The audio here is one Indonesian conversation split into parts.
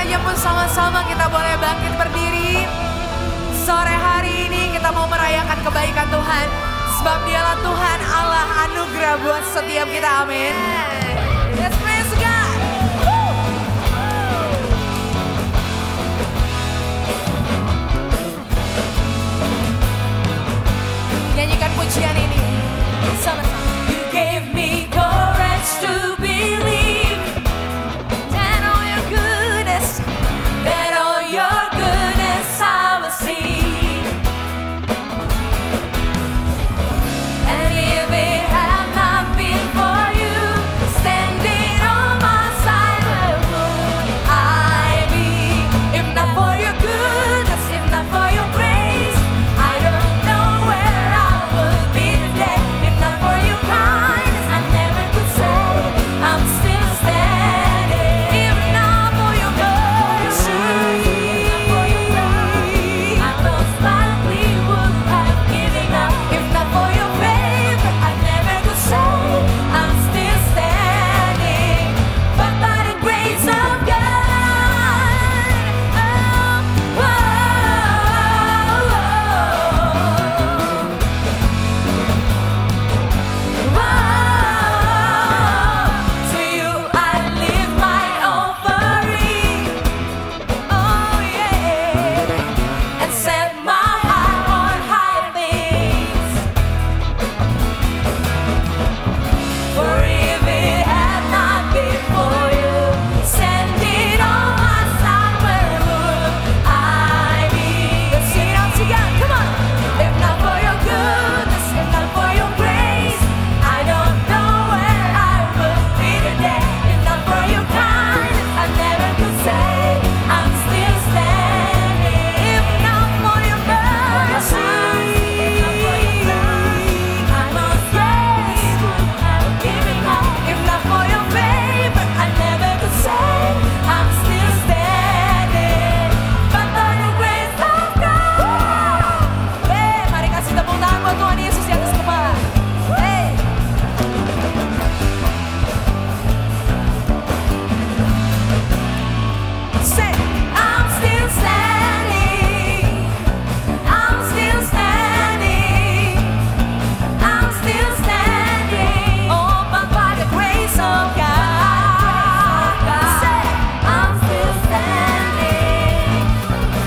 saja pun sama-sama kita boleh bangkit berdiri. Sore hari ini kita mau merayakan kebaikan Tuhan. Sebab dialah Tuhan Allah anugerah buat setiap kita, amin. Let's praise God. Nyanyikan pujian ini sama-sama. You gave me courage to believe that all your goodness, that all your goodness I will see. And if it had not been for you standing on my side, where would I be? If not for your goodness, if not for your grace, I don't know where I would be today. If not for your kindness, I never could say I'm still standing. If not for your mercy, I most likely would have given up. If not for your favor, I never could say I'm still standing. But by the grace of God, to you I live my offering, oh yeah, and set my heart on higher things. For if it had not been for you standing on my side, where would I be? Let's sing it out together, come on. If not for your goodness, if not for your grace, I don't know where I would be today. If not for your kindness, I never could say I'm still standing. If not for your mercy, I most likely would have given up. If not for your favor, I never could say I'm still standing. But by the grace of God. Mari kasih tepuk tangan buat Tuhan Yesus di atas kepala. Say, I'm still standing. I'm still standing. I'm still standing. Oh, but by the grace of God. Say, I'm still standing.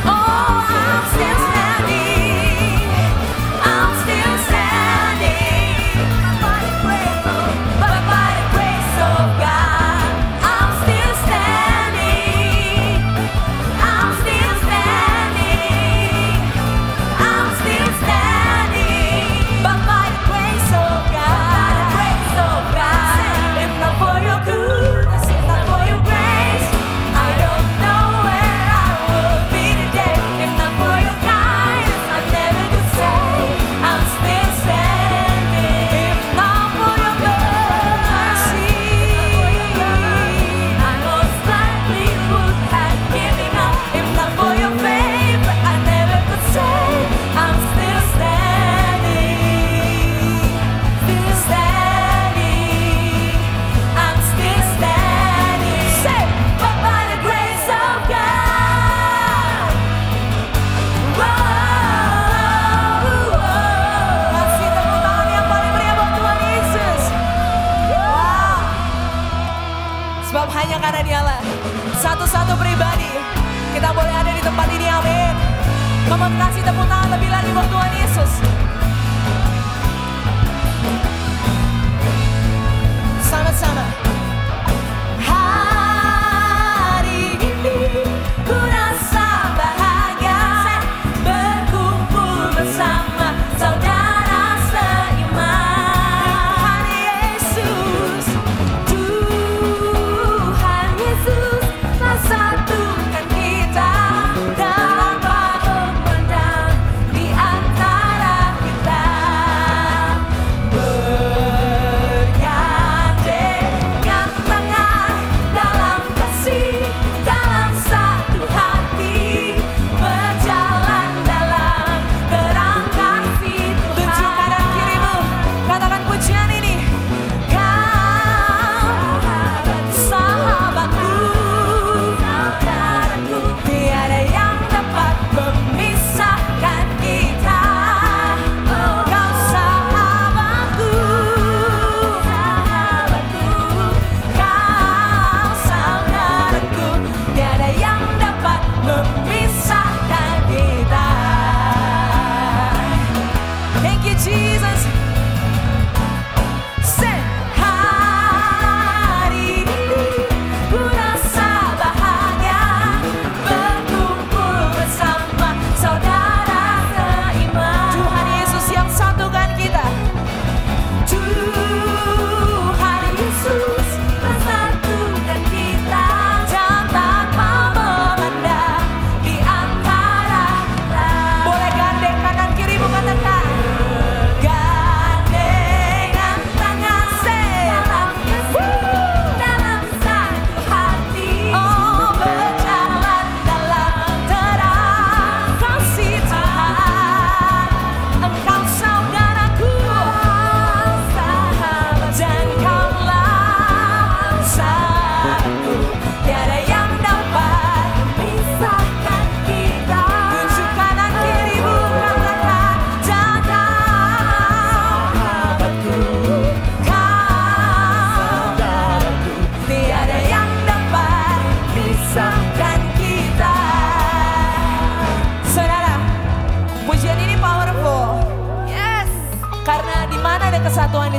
Oh, I'm still standing. I'm still standing. But by the grace of God, I'm still standing. I'm still standing. I'm still standing. But by the grace of God, grace of God. If not for your goodness, if not for your grace, I don't know where I would be today. If not for your kindness, I never could say I'm still standing. If not for your mercy, I most likely would have given up. If not for your favor, I never could say I'm still standing. Still standing. I'm still standing. Say, but by the grace of God. Kasih tepuk tangan yang paling meriah buat Tuhan Yesus. Wow. Sebab hanya karena dialah satu-satu pribadi kita boleh ada di tempat ini, amin. Kamu kasih tepuk tangan lebih lagi buat Tuhan Yesus. Sama-sama. Hari ini ku rasa bahagia berkumpul bersama saudara seiman. Yesus, Tuhan Yesus telah satukan kita dalam memandang di antara kita.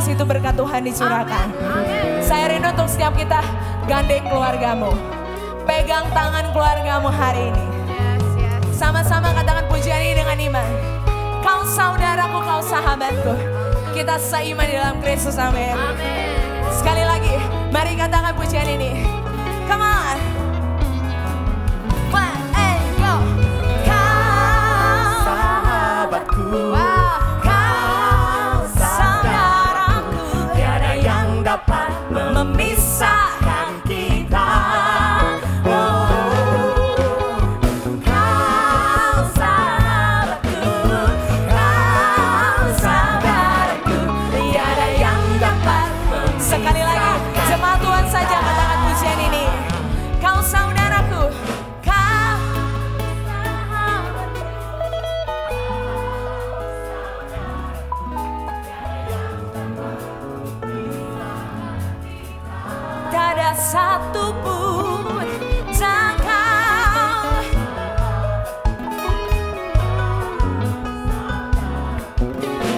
kasih itu berkat Tuhan dicurahkan. Saya rindu untuk setiap kita gandeng keluargamu. Pegang tangan keluargamu hari ini. Sama-sama katakan pujian ini dengan iman. Kau saudaraku, kau sahabatku. Kita seiman di dalam Kristus, amin. Sekali lagi, mari katakan pujian ini. Come on. One and go. Kau sahabatku, kau saudaraku. tiada yang dapat memisahkan kita. Kau sahabatku, kau saudaraku. Tiada yang dapat. Sekali lagi, jemaat Tuhan saja katakan pujian ini. Kau saudaraku, kau tak ada satupun jangkau.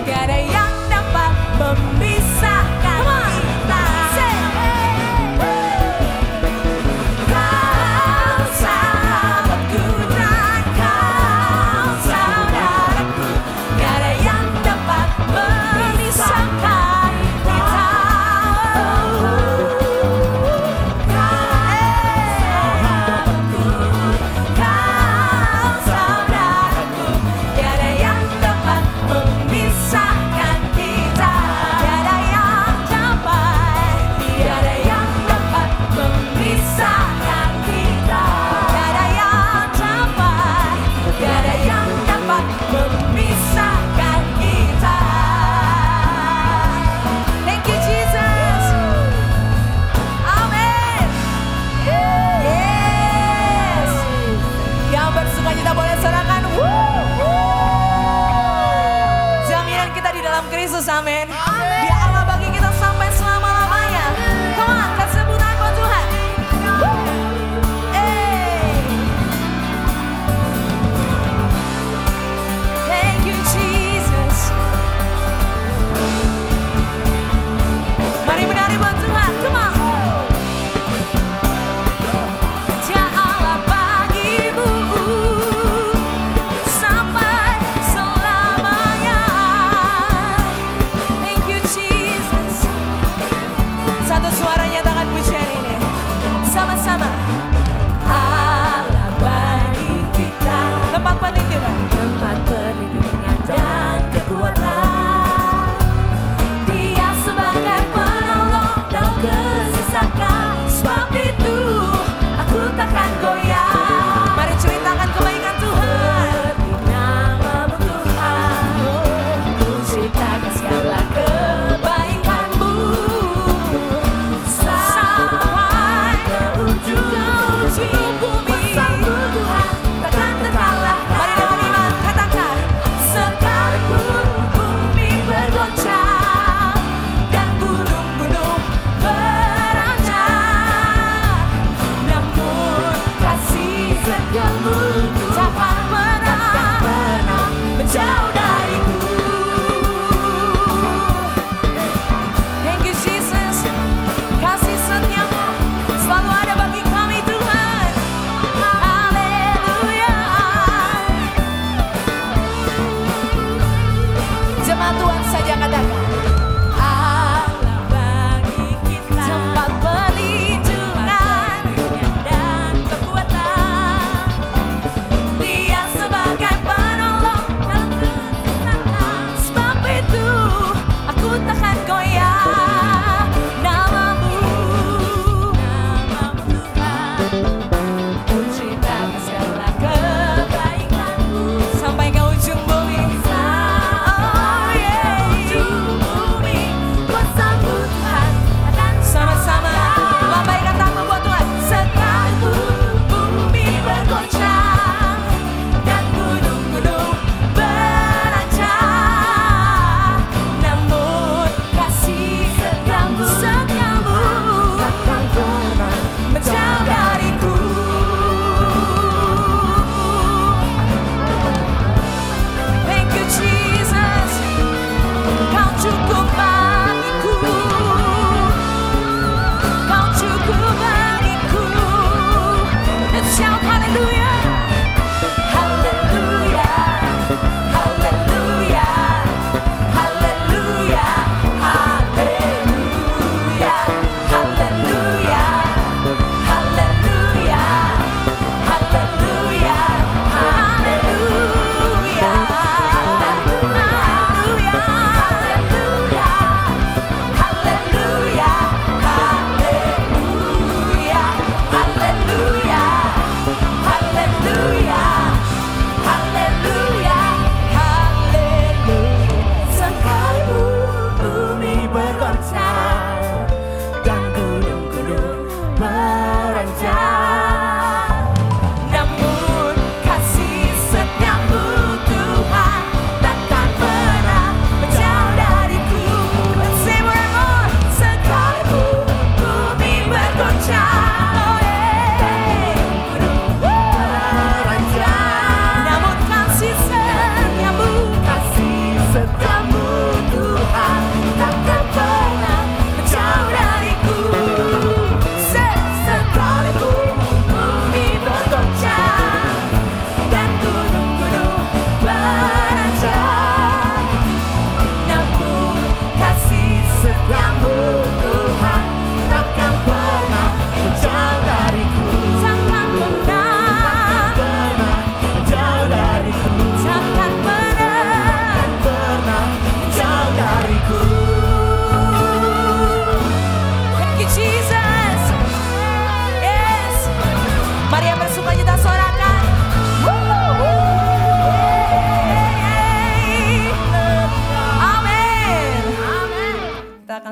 Gak ada yang dapat memisahkan kita. Kau sahabatku dan kau saudaraku. Gak ada yang dapat memisahkan kita.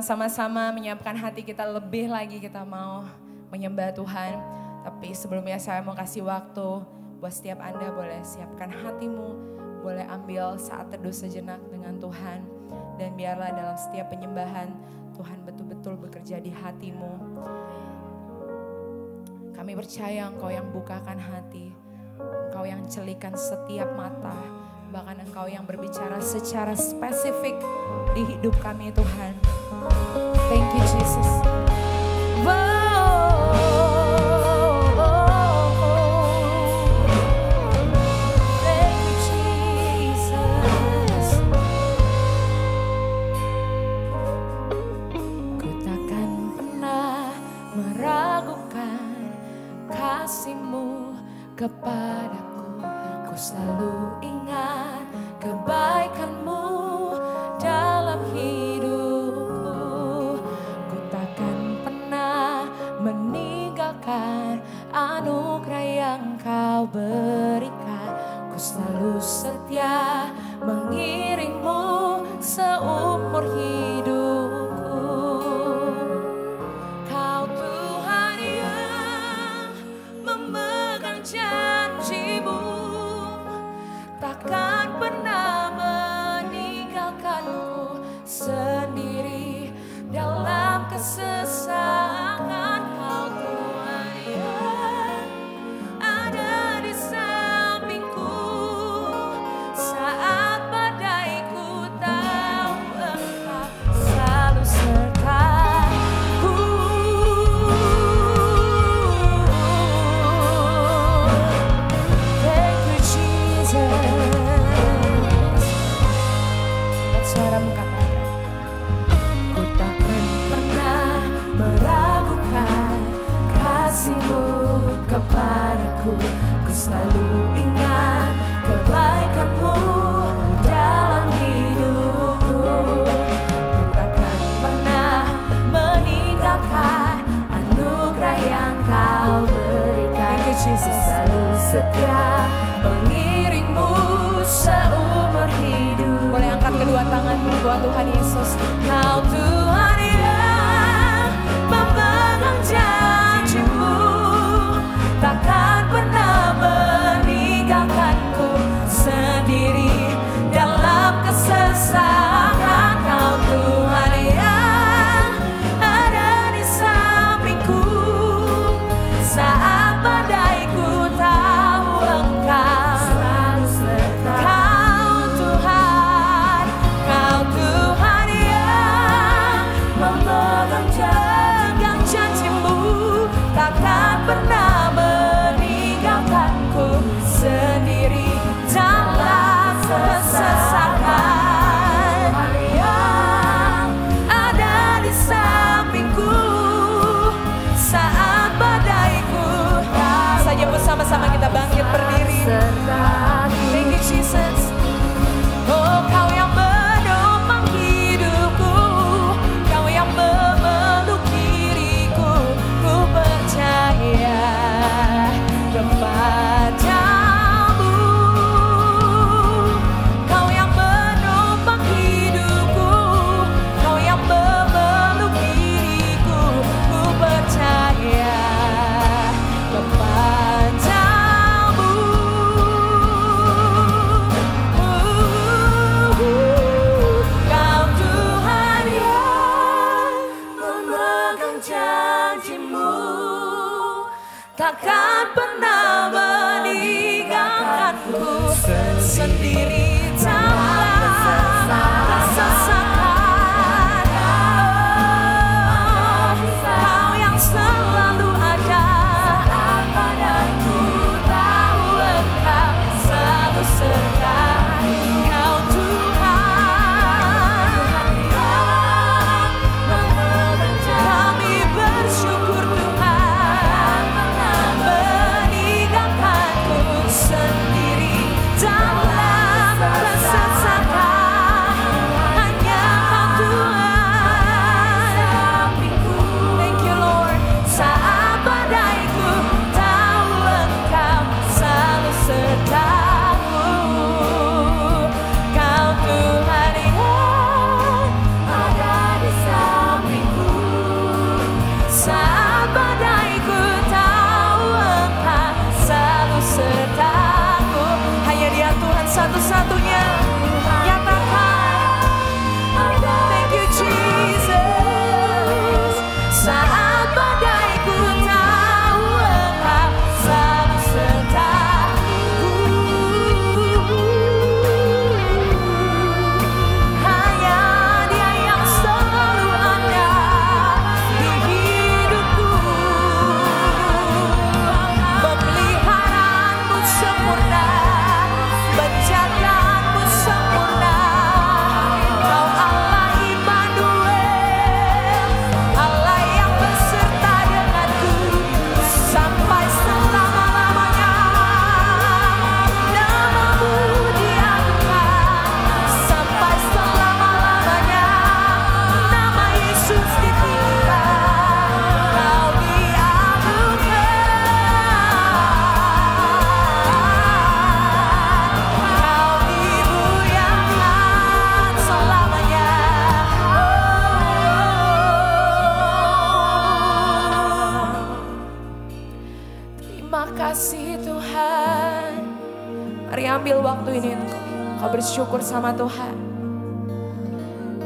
sama-sama menyiapkan hati kita lebih lagi, kita mau menyembah Tuhan. Tapi sebelumnya saya mau kasih waktu buat setiap Anda, boleh siapkan hatimu, boleh ambil saat teduh sejenak dengan Tuhan. Dan biarlah dalam setiap penyembahan Tuhan betul-betul bekerja di hatimu. Kami percaya Engkau yang bukakan hati, Engkau yang celikan setiap mata, bahkan Engkau yang berbicara secara spesifik di hidup kami Tuhan. Thank you Jesus. Thank you Jesus. Ku takkan pernah meragukan kasih-Mu kepadaku. Ku selalu ingat kebaikan-Mu dalam hidupku. Ku takkan pernah meninggalkan anugerah yang Kau berikan. Ku selalu setia mengiringmu seumur hidupku. Kau Tuhan yang memegang janji-Mu, takkan pernah meninggalkanku sendiri dalam kesesakan. Kau Tuhan yang ada di sampingku saat badaiku, tahu Engkau selalu sertaku. Thank you Jesus. Suaramu katakan, ku takkan pernah meragukan kasih-Mu kepadaku. Ku selalu ingat kebaikan-Mu dalam hidupku. Ku takkan pernah meninggalkan anugerah yang Kau berikan. Selalu setia mengiringmu seumur hidup. Boleh angkat kedua tanganmu buat Tuhan Yesus. Kau Tuhan yang memegang janji-Mu, takkan pernah meninggalkanku sendiri dalam kesesakan. Kau Tuhan yang ada di sampingku saat badaiku, tahu Engkau selalu serta. Kau Tuhan yang memegang janji-Mu, takkan pernah meninggalkanku sendiri dalam kesesakan. Yang ada di sampingku saat badaiku. Saja bersama-sama kita bangkit berdiri. Thank you Jesus. Oh, Kau yang menopang hidupku, Kau yang memeluk diriku. Ku percaya kepadamu. Kau yang menopang hidupku, Kau yang memeluk diriku. Ku percaya kepadamu. Kau Tuhan yang memegang janji-Mu, takkan pernah meninggalkanku sendiri dalam kesesakan. Kau yang selalu ada padaku, tahu Engkau selalu serta. Kau Tuhan yang memegang janji-Mu. Kami bersyukur Tuhan meninggalkanku sendiri dalam kesesakan. Hanya Saat badai ku tahu Engkau selalu sertaku. Hanya Dia Tuhan satu-satunya. Nyatakan, thank you Jesus. Saat badai ku tahu Engkau selalu sertaku. Hanya Dia yang selalu ada di hidupku. Pemeliharaanmu sempurna, penjagaanmu sempurna. Kau Allah Immanuel, Allah yang beserta denganku sampai selama-lamanya. Namamu diangkat sampai selama-lamanya. Nama Yesus ditinggikan, Kau diagungkan, Kau dimuliakan selamanya. Terima kasih Tuhan. Mari ambil waktu ini untuk kau bersyukur sama Tuhan.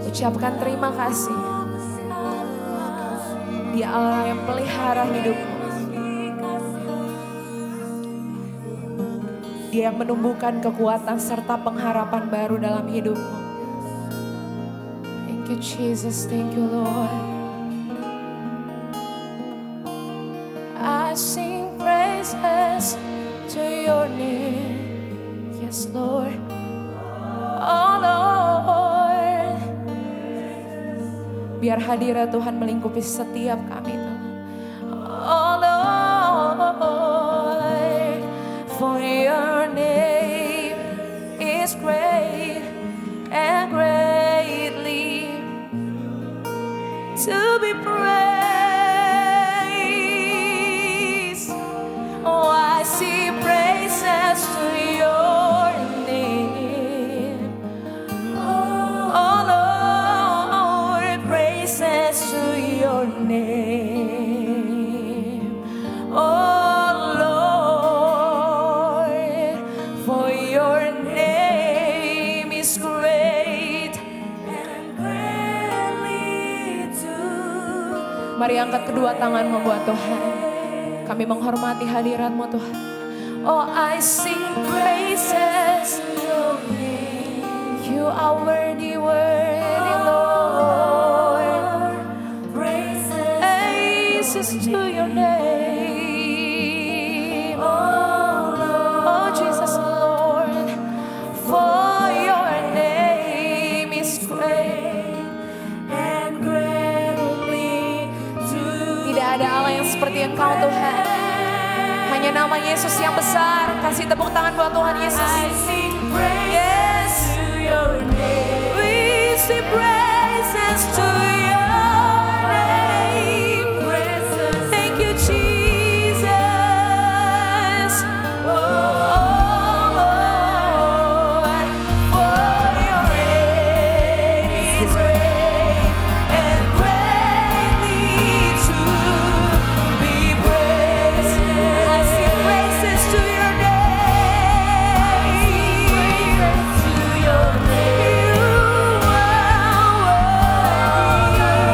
Ucapkan terima kasih. Dia Allah yang pelihara hidupmu. Dia yang menumbuhkan kekuatan serta pengharapan baru dalam hidupmu. Thank you Jesus, thank you Lord. I sing praises to your name. Yes Lord. Oh Lord. Biar hadirat Tuhan melingkupi setiap kami Tuhan. Oh Lord. For your name is great and greatly to be praised. Oh, I see praises to your name. Oh Lord, praises to your name. Oh Lord, for your name is great and greatly to. Mari angkat kedua tanganmu buat Tuhan. Kami menghormati hadirat-Mu Tuhan. Oh, I sing praises to your name. You are worthy, worthy Lord. Praises to your name. Oh Jesus Lord. For your name is great and greatly to. Tidak ada Allah yang seperti Engkau Tuhan. Hanya nama Yesus yang besar. Kasih tepuk tangan buat Tuhan Yesus. Yes. We sing praises to your name. Thank you Jesus. Oh Lord, for your name is great and greatly to be praised. I sing praises to your name. To your name. You are worthy.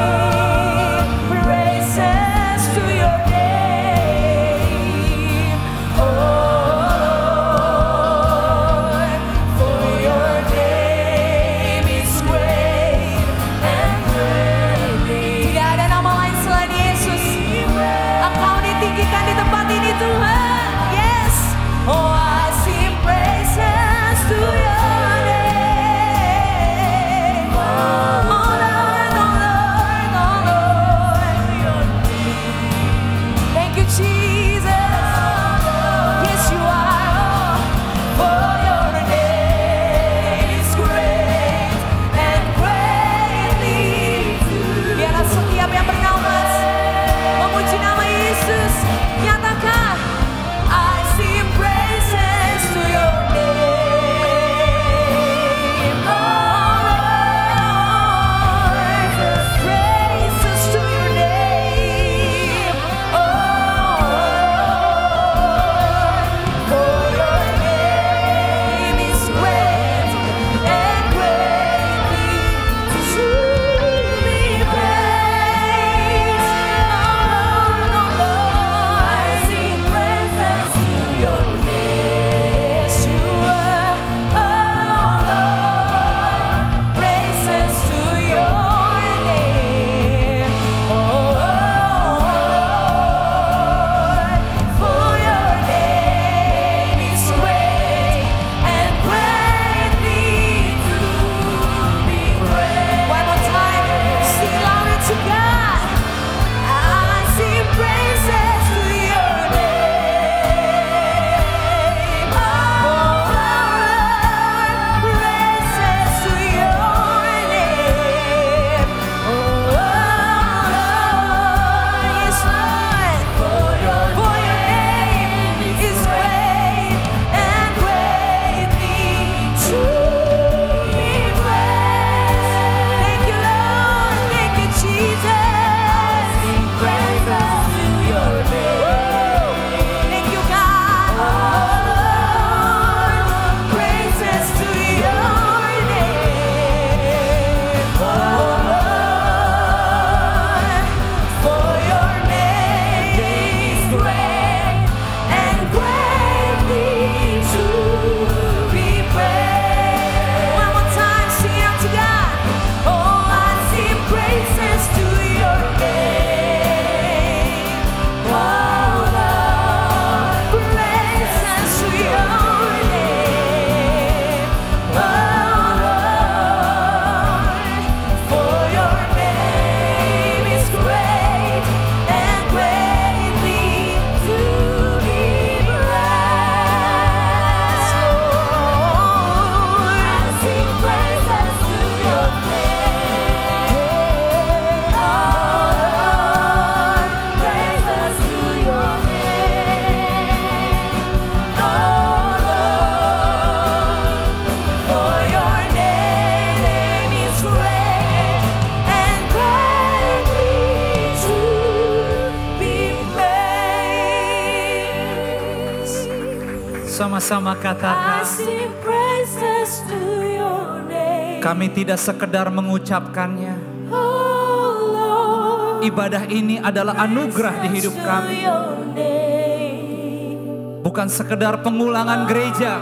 Sama-sama I katakan. sing praises to your name. Kami tidak sekedar mengucapkannya. Oh Lord, Ibadah ini adalah anugerah di hidup to kami. your name. Bukan sekedar pengulangan gereja.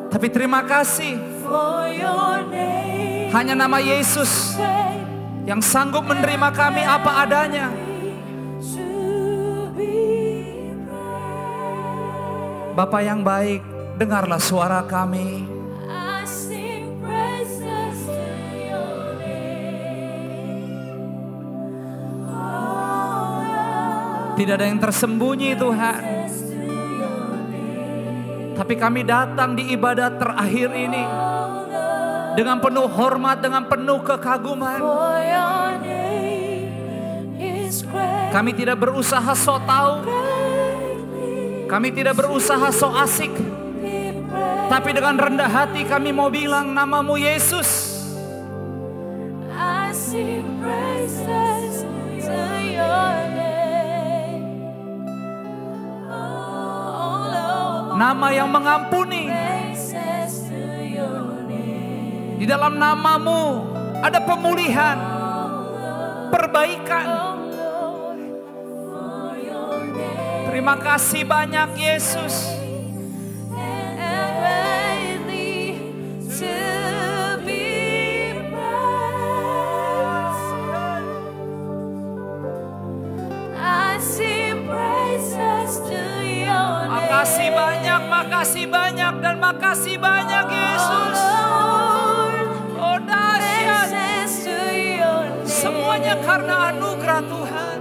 Tapi terima kasih. For your name. Hanya nama Yesus Say yang sanggup menerima kami apa adanya. to be praised. Bapa yang baik, dengarlah suara kami. I sing praises to your name. Oh Lord, Tidak ada yang tersembunyi Tuhan. praises to your name. Tapi kami datang di ibadah terakhir ini Oh Lord, dengan penuh hormat, dengan penuh kekaguman. for your name is great. Kami tidak berusaha so tahu. Greatly Kami tidak berusaha so asik. be praised. Tapi dengan rendah hati kami mau bilang namamu Yesus. I sing praises to your name. Oh Lord, Nama yang mengampuni. praises to your name. Di dalam namamu ada pemulihan, perbaikan. Oh Lord, for your name Terima kasih banyak Yesus. and greatly to be praised. I sing praises to your name. Makasih banyak dan makasih banyak Yesus. Lord, Oh dahsyat. praises to your name. Semuanya karena anugerah Tuhan.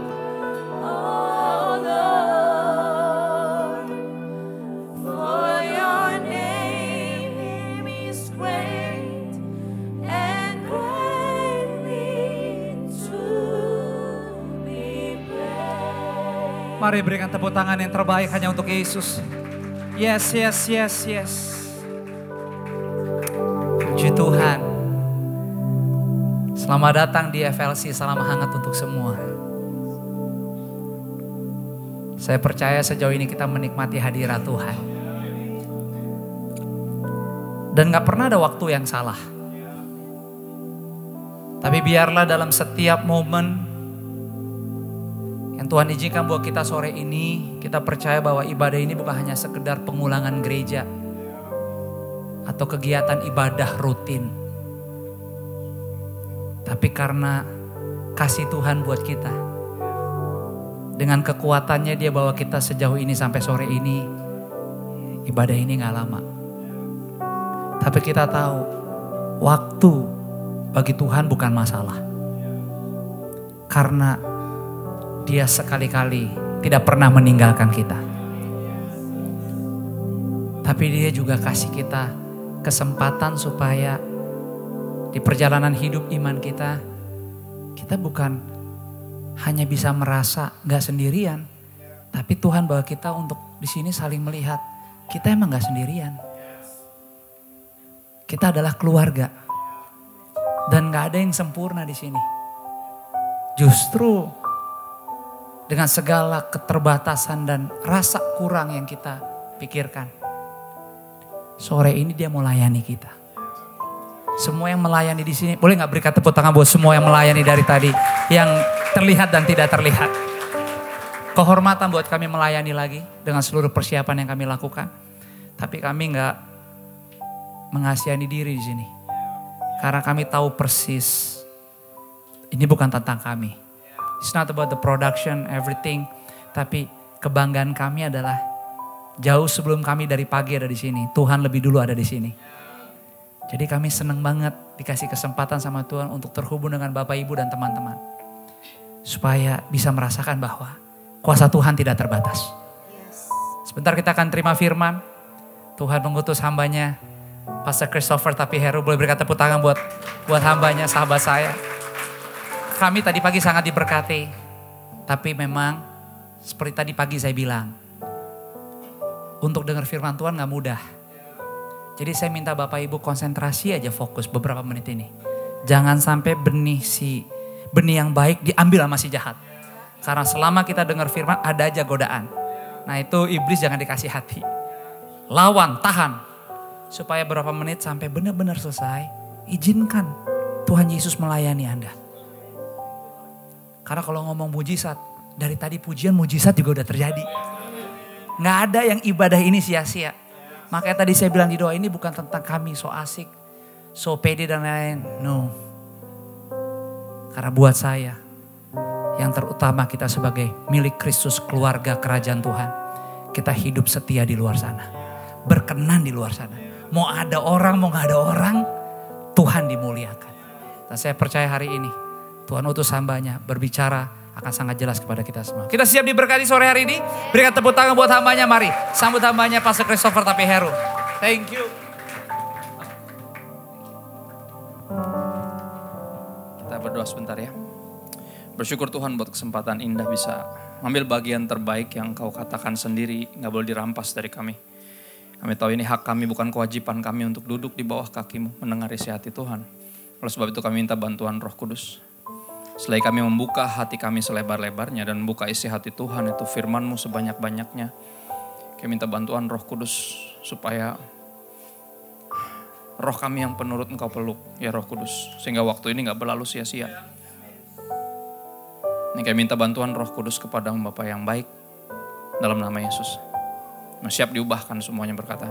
Oh Lord, for your name is great and greatly to be praised. Mari berikan tepuk tangan yang terbaik hanya untuk Yesus. Yes, yes, yes, yes. Puji Tuhan. Selamat datang di FLC, salam hangat untuk semua. Saya percaya sejauh ini kita menikmati hadirat Tuhan. Dan gak pernah ada waktu yang salah. Tapi biarlah dalam setiap momen yang Tuhan izinkan buat kita sore ini, kita percaya bahwa ibadah ini bukan hanya sekedar pengulangan gereja atau kegiatan ibadah rutin. Tapi karena kasih Tuhan buat kita, dengan kekuatannya Dia bawa kita sejauh ini sampai sore ini, ibadah ini gak lama. Tapi kita tahu waktu bagi Tuhan bukan masalah. Karena Dia sekali-kali tidak pernah meninggalkan kita. Tapi Dia juga kasih kita kesempatan supaya di perjalanan hidup iman kita, kita bukan hanya bisa merasa gak sendirian. Tapi Tuhan bawa kita untuk di sini saling melihat, kita emang gak sendirian. Kita adalah keluarga. Dan gak ada yang sempurna di sini. Justru dengan segala keterbatasan dan rasa kurang yang kita pikirkan, sore ini Dia mau layani kita. Semua yang melayani di sini, boleh gak berikan tepuk tangan buat semua yang melayani dari tadi, yang terlihat dan tidak terlihat. Kehormatan buat kami melayani lagi dengan seluruh persiapan yang kami lakukan. Tapi kami gak mengasihani diri di sini, karena kami tahu persis ini bukan tentang kami. It's not about the production, everything. Tapi kebanggaan kami adalah jauh sebelum kami dari pagi ada di sini, Tuhan lebih dulu ada di sini. Jadi kami senang banget dikasih kesempatan sama Tuhan untuk terhubung dengan Bapak Ibu dan teman-teman. Supaya bisa merasakan bahwa kuasa Tuhan tidak terbatas. Sebentar kita akan terima firman. Tuhan mengutus hambanya, Pastor Christopher Tapiheru. Boleh berikan tepuk tangan buat hambanya, sahabat saya. Kami tadi pagi sangat diberkati. Tapi memang seperti tadi pagi saya bilang, untuk dengar firman Tuhan gak mudah. Jadi saya minta Bapak Ibu konsentrasi aja, fokus beberapa menit ini. Jangan sampai benih yang baik diambil sama si jahat. Karena selama kita dengar firman ada aja godaan. Nah itu iblis jangan dikasih hati. Lawan, tahan. Supaya berapa menit sampai benar-benar selesai. Izinkan Tuhan Yesus melayani Anda. Karena kalau ngomong mujizat, dari tadi pujian mujizat juga udah terjadi. Nggak ada yang ibadah ini sia-sia. Makanya tadi saya bilang di doa ini bukan tentang kami so asik, so pede dan lain-lain. No. Karena buat saya, yang terutama kita sebagai milik Kristus, keluarga kerajaan Tuhan. Kita hidup setia di luar sana. Berkenan di luar sana. Mau ada orang, mau gak ada orang, Tuhan dimuliakan. Dan saya percaya hari ini, Tuhan utus hambanya berbicara akan sangat jelas kepada kita semua. Kita siap diberkati sore hari ini. Berikan tepuk tangan buat hambanya, mari. Sambut hambanya Pastor Christopher Tapiheru. Thank you. Kita berdoa sebentar ya. Bersyukur Tuhan buat kesempatan indah bisa ambil bagian terbaik yang Kau katakan sendiri, gak boleh dirampas dari kami. Kami tahu ini hak kami, bukan kewajiban kami untuk duduk di bawah kaki-Mu, mendengar isi hati Tuhan. Oleh sebab itu kami minta bantuan Roh Kudus. Selain kami membuka hati kami selebar-lebarnya dan membuka isi hati Tuhan, itu firman-Mu sebanyak-banyaknya. Kami minta bantuan Roh Kudus supaya roh kami yang penurut Engkau peluk, ya Roh Kudus. Sehingga waktu ini gak berlalu sia-sia. Ini kami minta bantuan Roh Kudus kepada Bapa yang baik dalam nama Yesus. Siap diubahkan semuanya berkata.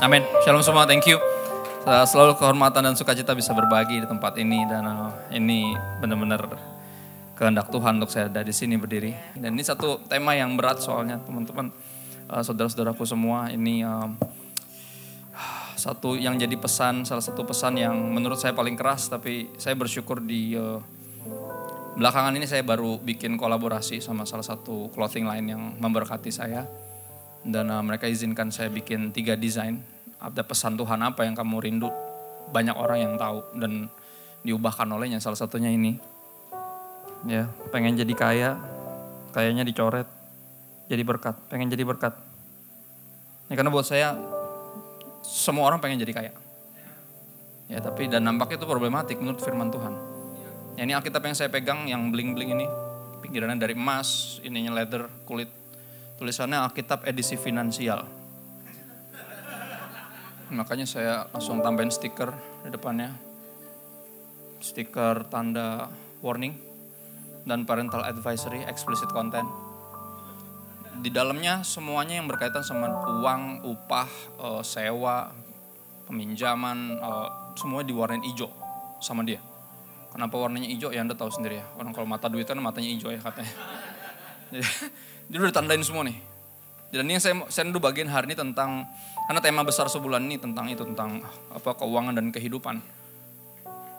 Amin. Shalom semua, thank you. Selalu kehormatan dan sukacita bisa berbagi di tempat ini. Dan ini benar-benar kehendak Tuhan untuk saya ada di sini berdiri. Dan ini satu tema yang berat soalnya teman-teman. Saudara-saudaraku semua, ini satu yang jadi pesan, salah satu pesan yang menurut saya paling keras. Tapi saya bersyukur di belakangan ini saya baru bikin kolaborasi sama salah satu clothing line yang memberkati saya. Dan mereka izinkan saya bikin 3 desain. Ada pesan Tuhan apa yang kamu rindu. Banyak orang yang tahu dan diubahkan olehnya. Salah satunya ini. Ya, pengen jadi kaya, kayaknya dicoret. Jadi berkat, pengen jadi berkat. Ya, karena buat saya, semua orang pengen jadi kaya. Ya, tapi dan nampaknya itu problematik menurut firman Tuhan. Ya, ini Alkitab yang saya pegang, yang bling-bling ini. Pinggirannya dari emas, ininya leather, kulit. Tulisannya Alkitab edisi finansial. Makanya saya langsung tambahin stiker di depannya. Stiker tanda warning dan parental advisory, explicit content. Di dalamnya semuanya yang berkaitan sama uang, upah, sewa, peminjaman, semua diwarnain hijau sama dia. Kenapa warnanya hijau? Ya Anda tahu sendiri ya. Orang kalau mata duit kan matanya hijau ya katanya. Jadi udah ditandain semua nih. Dan ini yang saya dulu bagian hari ini tentang, karena tema besar sebulan ini tentang itu, tentang apa keuangan dan kehidupan.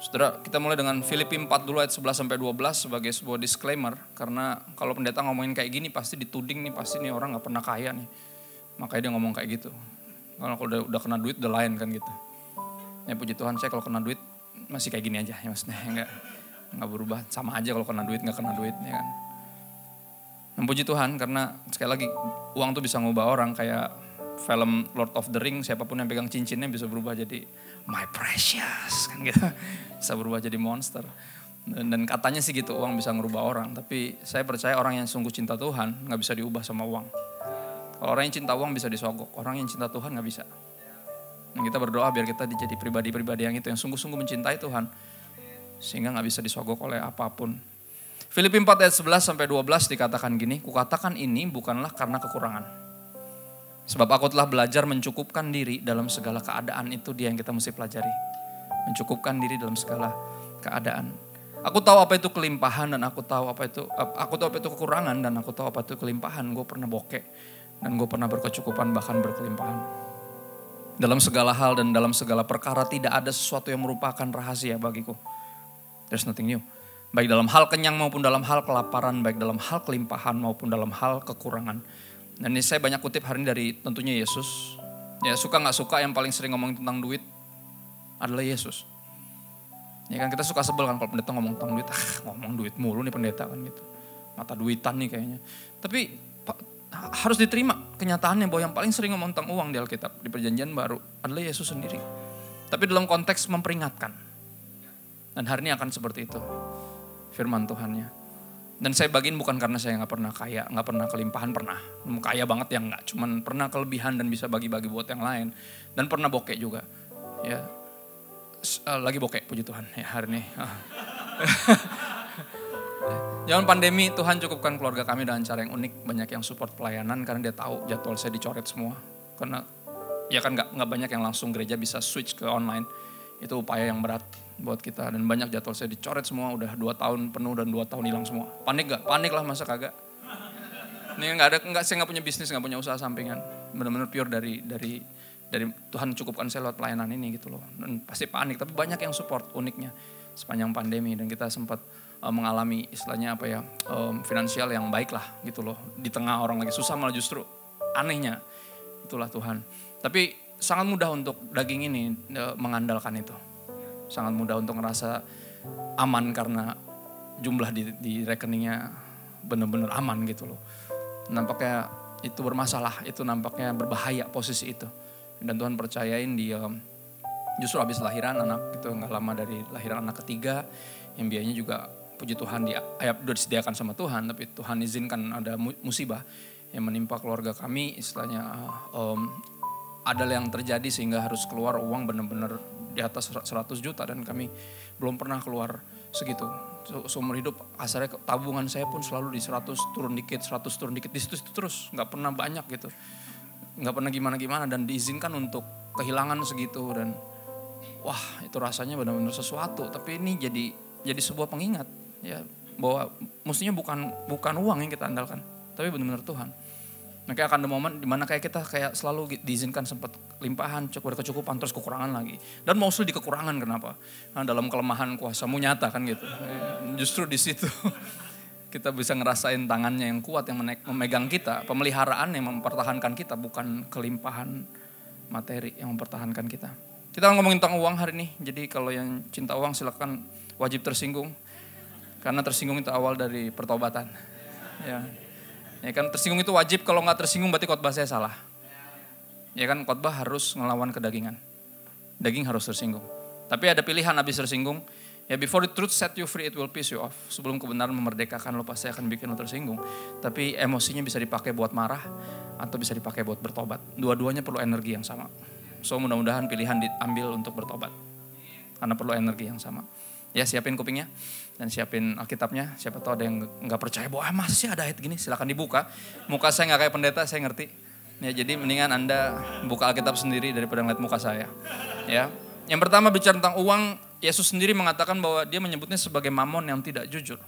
Saudara, kita mulai dengan Filipi 4 dulu ayat 11-12 sebagai sebuah disclaimer. Karena kalau pendeta ngomongin kayak gini pasti dituding nih, pasti nih orang gak pernah kaya nih. Makanya dia ngomong kayak gitu. Kalau udah kena duit udah lain kan gitu. Ya puji Tuhan, saya kalau kena duit masih kayak gini aja ya maksudnya. Gak berubah, sama aja kalau kena duit gak kena duit ya kan. Dan puji Tuhan karena sekali lagi uang tuh bisa ngubah orang, kayak film Lord of the Ring, siapapun yang pegang cincinnya bisa berubah jadi my precious kan gitu. Bisa berubah jadi monster. Dan katanya sih gitu, uang bisa ngerubah orang. Tapi saya percaya orang yang sungguh cinta Tuhan gak bisa diubah sama uang. Kalau orang yang cinta uang bisa disogok, orang yang cinta Tuhan gak bisa. Dan kita berdoa biar kita jadi pribadi-pribadi yang itu, yang sungguh-sungguh mencintai Tuhan. Sehingga gak bisa disogok oleh apapun. Filipi 4 ayat 11-12 dikatakan gini, kukatakan ini bukanlah karena kekurangan. Sebab aku telah belajar mencukupkan diri dalam segala keadaan. Itu dia yang kita mesti pelajari. Mencukupkan diri dalam segala keadaan. Aku tahu apa itu kelimpahan dan aku tahu apa itu kekurangan dan aku tahu apa itu kelimpahan. Gue pernah bokeh dan gue pernah berkecukupan bahkan berkelimpahan. Dalam segala hal dan dalam segala perkara tidak ada sesuatu yang merupakan rahasia bagiku. There's nothing new. Baik dalam hal kenyang maupun dalam hal kelaparan, baik dalam hal kelimpahan maupun dalam hal kekurangan. Dan ini saya banyak kutip hari ini dari tentunya Yesus. Ya suka gak suka yang paling sering ngomong tentang duit adalah Yesus. Ya kan kita suka sebel kan kalau pendeta ngomong tentang duit. Ngomong duit mulu nih pendeta kan gitu. Mata duitan nih kayaknya. Tapi harus diterima kenyataannya bahwa yang paling sering ngomong tentang uang di Alkitab, di Perjanjian Baru adalah Yesus sendiri. Tapi dalam konteks memperingatkan. Dan hari ini akan seperti itu. Firman Tuhannya. Dan saya bagiin bukan karena saya nggak pernah kaya, nggak pernah kelimpahan, pernah. Kaya banget ya nggak, cuman pernah kelebihan dan bisa bagi-bagi buat yang lain. Dan pernah bokeh juga. Ya, lagi bokeh, puji Tuhan ya hari ini. Zaman pandemi Tuhan cukupkan keluarga kami dengan cara yang unik. Banyak yang support pelayanan karena dia tahu jadwal saya dicoret semua. Karena ya kan nggak banyak yang langsung gereja bisa switch ke online. Itu upaya yang berat buat kita. Dan banyak jadwal saya dicoret semua. Udah 2 tahun penuh dan 2 tahun hilang semua. Panik gak? Panik lah, masa kagak. Ini saya gak punya bisnis, gak punya usaha sampingan. Benar-benar pure dari Tuhan cukupkan saya lewat pelayanan ini gitu loh. Dan pasti panik, tapi banyak yang support uniknya sepanjang pandemi. Dan kita sempat mengalami istilahnya finansial yang baik lah gitu loh. Di tengah orang lagi susah malah justru anehnya. Itulah Tuhan. Tapi sangat mudah untuk daging ini mengandalkan itu. Sangat mudah untuk ngerasa aman karena jumlah di rekeningnya benar-benar aman gitu loh. Nampaknya itu bermasalah, itu nampaknya berbahaya posisi itu. Dan Tuhan percayain dia justru habis lahiran anak itu nggak lama dari lahiran anak ketiga yang biayanya juga puji Tuhan udah disediakan sama Tuhan, tapi Tuhan izinkan ada musibah yang menimpa keluarga kami, istilahnya ada yang terjadi sehingga harus keluar uang benar-benar di atas 100 juta dan kami belum pernah keluar segitu. Seumur hidup asalnya tabungan saya pun selalu di 100 turun dikit di situ terus, nggak pernah banyak gitu, nggak pernah gimana dan diizinkan untuk kehilangan segitu dan wah itu rasanya benar-benar sesuatu. Tapi ini jadi sebuah pengingat ya bahwa mestinya bukan uang yang kita andalkan, tapi benar-benar Tuhan. Makanya akan ada momen dimana kita selalu diizinkan sempat limpahan, berkecukupan, terus kekurangan lagi. Dan mostly di kekurangan, kenapa? Nah, dalam kelemahan kuasamu nyata kan gitu. Justru di situ kita bisa ngerasain tangannya yang kuat yang memegang kita, pemeliharaan yang mempertahankan kita, bukan kelimpahan materi yang mempertahankan kita. Kita ngomongin tentang uang hari ini, jadi kalau yang cinta uang silakan wajib tersinggung. Karena tersinggung itu awal dari pertobatan. Ya kan tersinggung itu wajib, kalau nggak tersinggung berarti khotbah saya salah. Ya kan khotbah harus ngelawan kedagingan. Daging harus tersinggung. Tapi ada pilihan habis tersinggung. Ya before the truth set you free it will piss you off. Sebelum kebenaran memerdekakan lo pasti akan bikin lo tersinggung. Tapi emosinya bisa dipakai buat marah atau bisa dipakai buat bertobat. Dua-duanya perlu energi yang sama. So mudah-mudahan pilihan diambil untuk bertobat. Karena perlu energi yang sama. Ya siapin kupingnya dan siapin Alkitabnya. Siapa tahu ada yang nggak percaya bahwa masa sih ada ayat gini, silakan dibuka. Muka saya nggak kayak pendeta, saya ngerti. Ya jadi mendingan Anda buka Alkitab sendiri daripada ngeliat muka saya. Ya. Yang pertama bicara tentang uang, Yesus sendiri mengatakan bahwa dia menyebutnya sebagai mamon yang tidak jujur.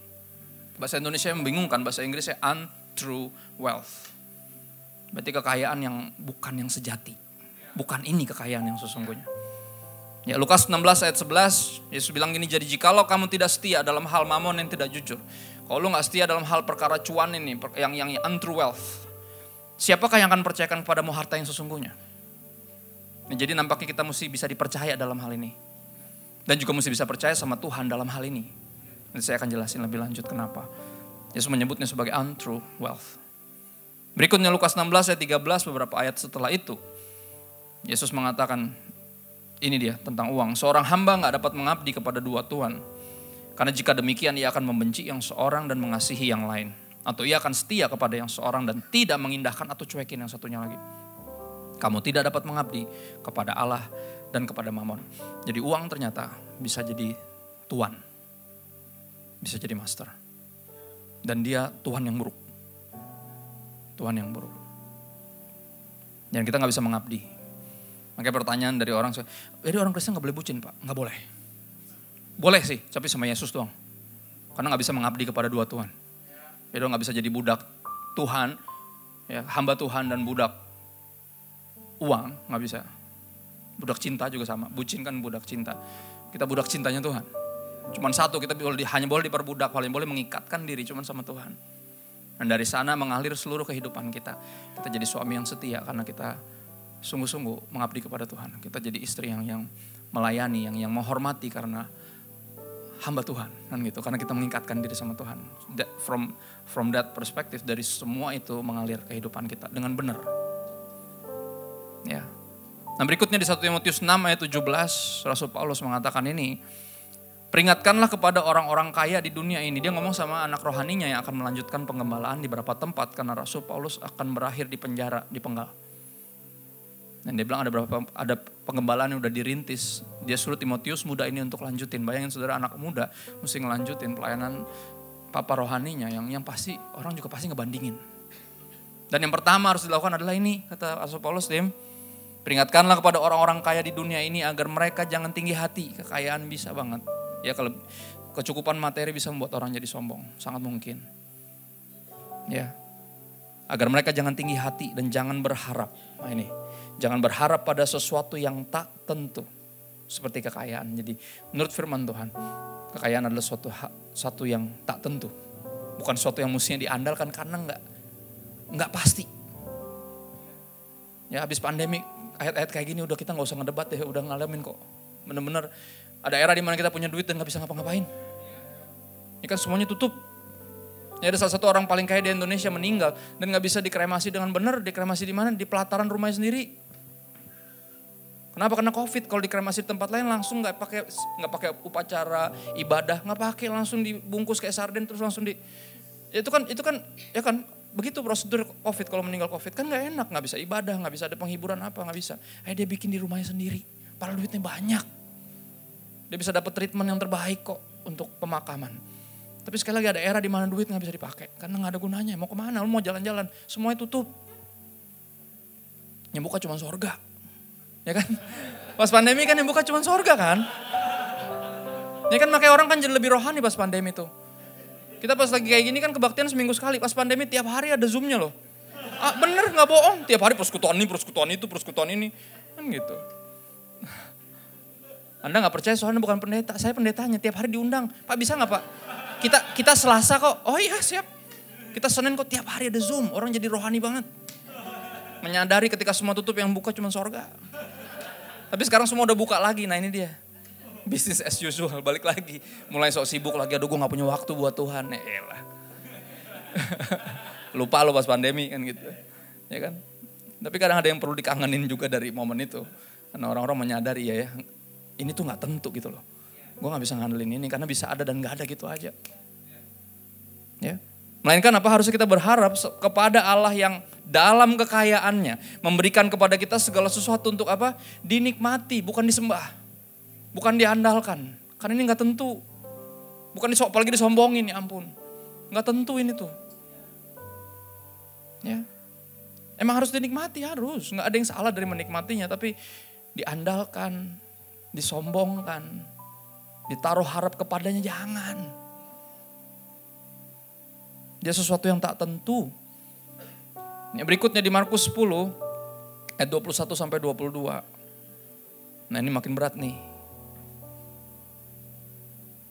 Bahasa Indonesia membingungkan, bahasa Inggrisnya untrue wealth. Berarti kekayaan yang bukan yang sejati. Bukan ini kekayaan yang sesungguhnya. Ya Lukas 16 ayat 11, Yesus bilang gini, jadi jikalau kamu tidak setia dalam hal mamon yang tidak jujur. Kalau lu gak setia dalam hal perkara cuan ini, yang untrue wealth. Siapakah yang akan percayakan kepadamu harta yang sesungguhnya? Nah, jadi nampaknya kita mesti bisa dipercaya dalam hal ini. Dan juga mesti bisa percaya sama Tuhan dalam hal ini. Nanti saya akan jelasin lebih lanjut kenapa. Yesus menyebutnya sebagai untrue wealth. Berikutnya Lukas 16 ayat 13, beberapa ayat setelah itu. Yesus mengatakan, ini dia tentang uang. Seorang hamba gak dapat mengabdi kepada dua tuan. Karena jika demikian ia akan membenci yang seorang dan mengasihi yang lain. Atau ia akan setia kepada yang seorang dan tidak mengindahkan atau cuekin yang satunya lagi. Kamu tidak dapat mengabdi kepada Allah dan kepada mamon. Jadi uang ternyata bisa jadi tuan. Bisa jadi master. Dan dia tuan yang buruk. Tuan yang buruk. Dan kita gak bisa mengabdi. Makanya pertanyaan dari orang, jadi orang Kristen gak boleh bucin Pak? Gak boleh. Boleh sih, tapi sama Yesus doang. Karena gak bisa mengabdi kepada dua Tuhan. Jadi gak bisa jadi budak Tuhan, ya, hamba Tuhan dan budak uang, gak bisa. Budak cinta juga sama, bucin kan budak cinta. Kita budak cintanya Tuhan. Cuman satu, kita hanya boleh diperbudak, paling boleh mengikatkan diri cuman sama Tuhan. Dan dari sana mengalir seluruh kehidupan kita. Kita jadi suami yang setia karena kita sungguh-sungguh mengabdi kepada Tuhan. Kita jadi istri yang melayani, yang menghormati karena hamba Tuhan, kan gitu. Karena kita mengikatkan diri sama Tuhan. From that perspective, dari semua itu mengalir kehidupan kita dengan benar. Ya. Nah berikutnya di 1 Timotius 6 ayat 17, Rasul Paulus mengatakan ini, Peringatkanlah kepada orang-orang kaya di dunia ini. Dia ngomong sama anak rohaninya yang akan melanjutkan penggembalaan di beberapa tempat. Karena Rasul Paulus akan berakhir di penjara, di penggal. Dan dia bilang ada penggembalaan yang udah dirintis. Dia suruh Timotius muda ini untuk lanjutin. Bayangin saudara, anak muda mesti ngelanjutin pelayanan papa rohaninya. Yang pasti orang juga pasti ngebandingin. Dan yang pertama harus dilakukan adalah ini, kata Rasul Paulus, peringatkanlah kepada orang-orang kaya di dunia ini agar mereka jangan tinggi hati. Kekayaan bisa banget. Ya, kalau kecukupan materi bisa membuat orang jadi sombong, sangat mungkin. Ya, agar mereka jangan tinggi hati dan jangan berharap. Nah ini, jangan berharap pada sesuatu yang tak tentu, seperti kekayaan. Jadi, menurut firman Tuhan, kekayaan adalah suatu yang tak tentu, bukan sesuatu yang mestinya diandalkan karena nggak pasti. Ya, habis pandemi, ayat-ayat kayak gini udah kita nggak usah ngedebat deh, udah ngalamin kok. Bener-bener. Ada era di mana kita punya duit dan gak bisa ngapa-ngapain. Ini kan semuanya tutup. Ya, ada salah satu orang paling kaya di Indonesia meninggal dan gak bisa dikremasi dengan benar. Dikremasi di mana? Di pelataran rumahnya sendiri. Kenapa? Karena COVID. Kalau dikremasi di tempat lain langsung nggak pakai upacara ibadah, nggak pakai, langsung dibungkus kayak sarden terus langsung di. Ya itu kan ya kan begitu prosedur COVID. Kalau meninggal COVID kan nggak enak, nggak bisa ibadah, nggak bisa ada penghiburan apa, nggak bisa. Dia bikin di rumahnya sendiri. Padahal duitnya banyak. Dia bisa dapat treatment yang terbaik kok untuk pemakaman. Tapi sekali lagi ada era di mana duit nggak bisa dipakai karena nggak ada gunanya. Mau kemana? Lu mau jalan-jalan, semuanya tutup. Yang buka cuma sorga, ya kan? Pas pandemi kan yang buka cuma sorga kan? Ya kan, makanya orang kan jadi lebih rohani pas pandemi tuh. Kita pas lagi kayak gini kan kebaktian seminggu sekali. Pas pandemi tiap hari ada zoomnya loh. Bener nggak bohong? Tiap hari persekutuan ini, persekutuan itu, persekutuan ini, kan gitu. Anda nggak percaya soalnya bukan pendeta, saya pendetanya, tiap hari diundang. Pak bisa nggak Pak? Kita Selasa kok, oh iya siap. Kita Senin kok tiap hari ada Zoom, orang jadi rohani banget. Menyadari ketika semua tutup yang buka cuma sorga. Tapi sekarang semua udah buka lagi, nah ini dia. Business as usual, balik lagi. Mulai sok sibuk lagi, aduh gue gak punya waktu buat Tuhan. Elah. Lupa lo pas pandemi kan gitu. Ya kan? Tapi kadang ada yang perlu dikangenin juga dari momen itu. Karena orang-orang menyadari ya. Ini tuh gak tentu gitu loh. Gue gak bisa ngandelin ini karena bisa ada dan gak ada gitu aja. Ya. Melainkan apa, harusnya kita berharap kepada Allah yang dalam kekayaannya memberikan kepada kita segala sesuatu untuk apa? Dinikmati, bukan disembah. Bukan diandalkan. Karena ini gak tentu. Bukan apalagi disombongin, ya ampun. Gak tentu ini tuh. Ya. Emang harus dinikmati, harus. Gak ada yang salah dari menikmatinya, tapi diandalkan, disombongkan, ditaruh harap kepadanya, jangan. Dia sesuatu yang tak tentu. Yang berikutnya di Markus 10 ayat 21 sampai 22. Nah ini makin berat nih.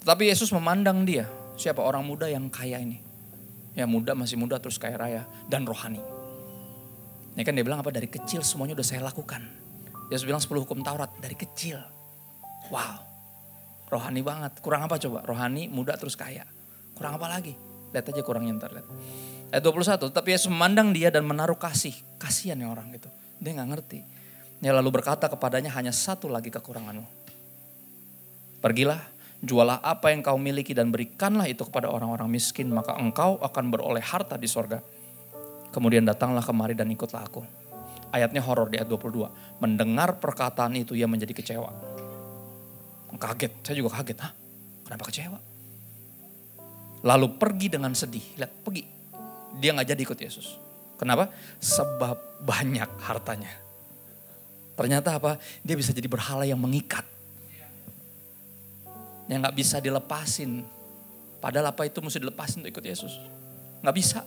Tetapi Yesus memandang dia, siapa? Orang muda yang kaya ini. Ya muda, masih muda terus kaya raya dan rohani. Ini kan dia bilang apa? Dari kecil semuanya udah saya lakukan. Yesus bilang 10 hukum Taurat dari kecil. Wow, rohani banget. Kurang apa coba? Rohani, muda, terus kaya. Kurang apa lagi? Lihat aja kurangnya ntar, lihat. Ayat 21, tapi Yesus memandang dia dan menaruh kasih. Kasihan ya orang gitu. Dia gak ngerti. Dia lalu berkata kepadanya, hanya satu lagi kekuranganmu. Pergilah, jualah apa yang kau miliki dan berikanlah itu kepada orang-orang miskin. Maka engkau akan beroleh harta di sorga. Kemudian datanglah kemari dan ikutlah aku. Ayatnya horor di ayat 22. Mendengar perkataan itu ia menjadi kecewa. Kaget, saya juga kaget. Hah? Kenapa kecewa? Lalu pergi dengan sedih. Lihat, pergi. Dia gak jadi ikut Yesus. Kenapa? Sebab banyak hartanya. Ternyata apa? Dia bisa jadi berhala yang mengikat. Yang gak bisa dilepasin. Padahal apa itu mesti dilepasin untuk ikut Yesus. Gak bisa.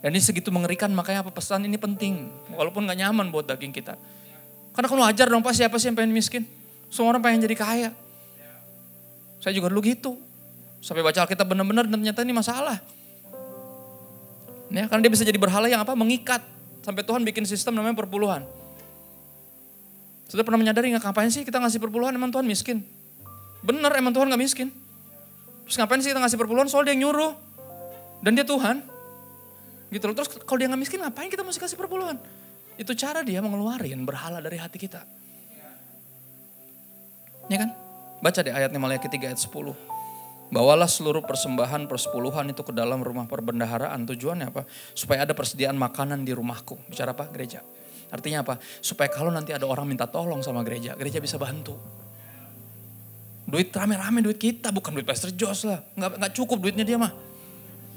Dan ini segitu mengerikan, makanya apa, pesan ini penting. Walaupun gak nyaman buat daging kita. Karena kan wajar dong Pak, siapa sih yang pengen miskin? Semua orang pengen jadi kaya. Saya juga dulu gitu. Sampai baca Alkitab benar-benar dan ternyata ini masalah. Ya, karena dia bisa jadi berhala yang apa? Mengikat. Sampai Tuhan bikin sistem namanya perpuluhan. Sudah pernah menyadari gak, ngapain sih kita ngasih perpuluhan, emang Tuhan miskin? Bener, emang Tuhan gak miskin. Terus ngapain sih kita ngasih perpuluhan? Soal dia yang nyuruh. Dan dia Tuhan. Gitu loh. Terus kalau dia gak miskin, ngapain kita mesti kasih perpuluhan? Itu cara dia mengeluarin berhala dari hati kita. Ya kan? Baca deh ayatnya Maliaki 3 ayat 10. Bawalah seluruh persembahan persepuluhan itu ke dalam rumah perbendaharaan. Tujuannya apa? Supaya ada persediaan makanan di rumahku. Bicara apa? Gereja. Artinya apa? Supaya kalau nanti ada orang minta tolong sama gereja, gereja bisa bantu. Duit rame-rame duit kita, bukan duit Pastor Jos lah. Nggak cukup duitnya dia mah.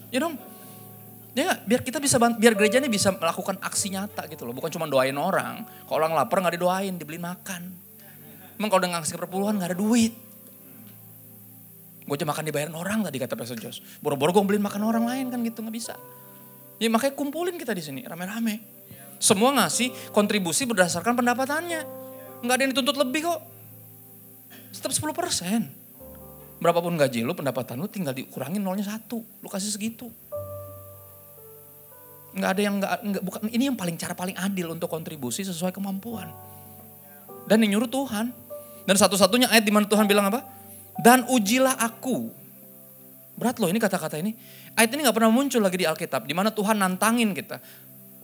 Ya dong. Ya gak? Biar kita bisa bantu, biar gereja ini bisa melakukan aksi nyata gitu loh. Bukan cuma doain orang. Kalau orang lapar gak didoain, dibeliin makan. Emang kalau udah ngasih perpuluhan gak ada duit. Gue aja makan dibayarin orang tadi kata Pastor Jos. Boro-boro gue beliin makan orang lain kan gitu, gak bisa. Ya makanya kumpulin kita di sini rame-rame. Semua ngasih kontribusi berdasarkan pendapatannya. Gak ada yang dituntut lebih kok. Tetap 10%. Berapapun gaji lu, pendapatan lu tinggal dikurangin nolnya 1. Lu kasih segitu. Nggak ada yang bukan ini yang cara paling adil untuk kontribusi sesuai kemampuan. Dan yang nyuruh Tuhan. Dan satu-satunya ayat di mana Tuhan bilang apa? Dan ujilah aku. Berat loh ini kata-kata ini. Ayat ini gak pernah muncul lagi di Alkitab. Di mana Tuhan nantangin kita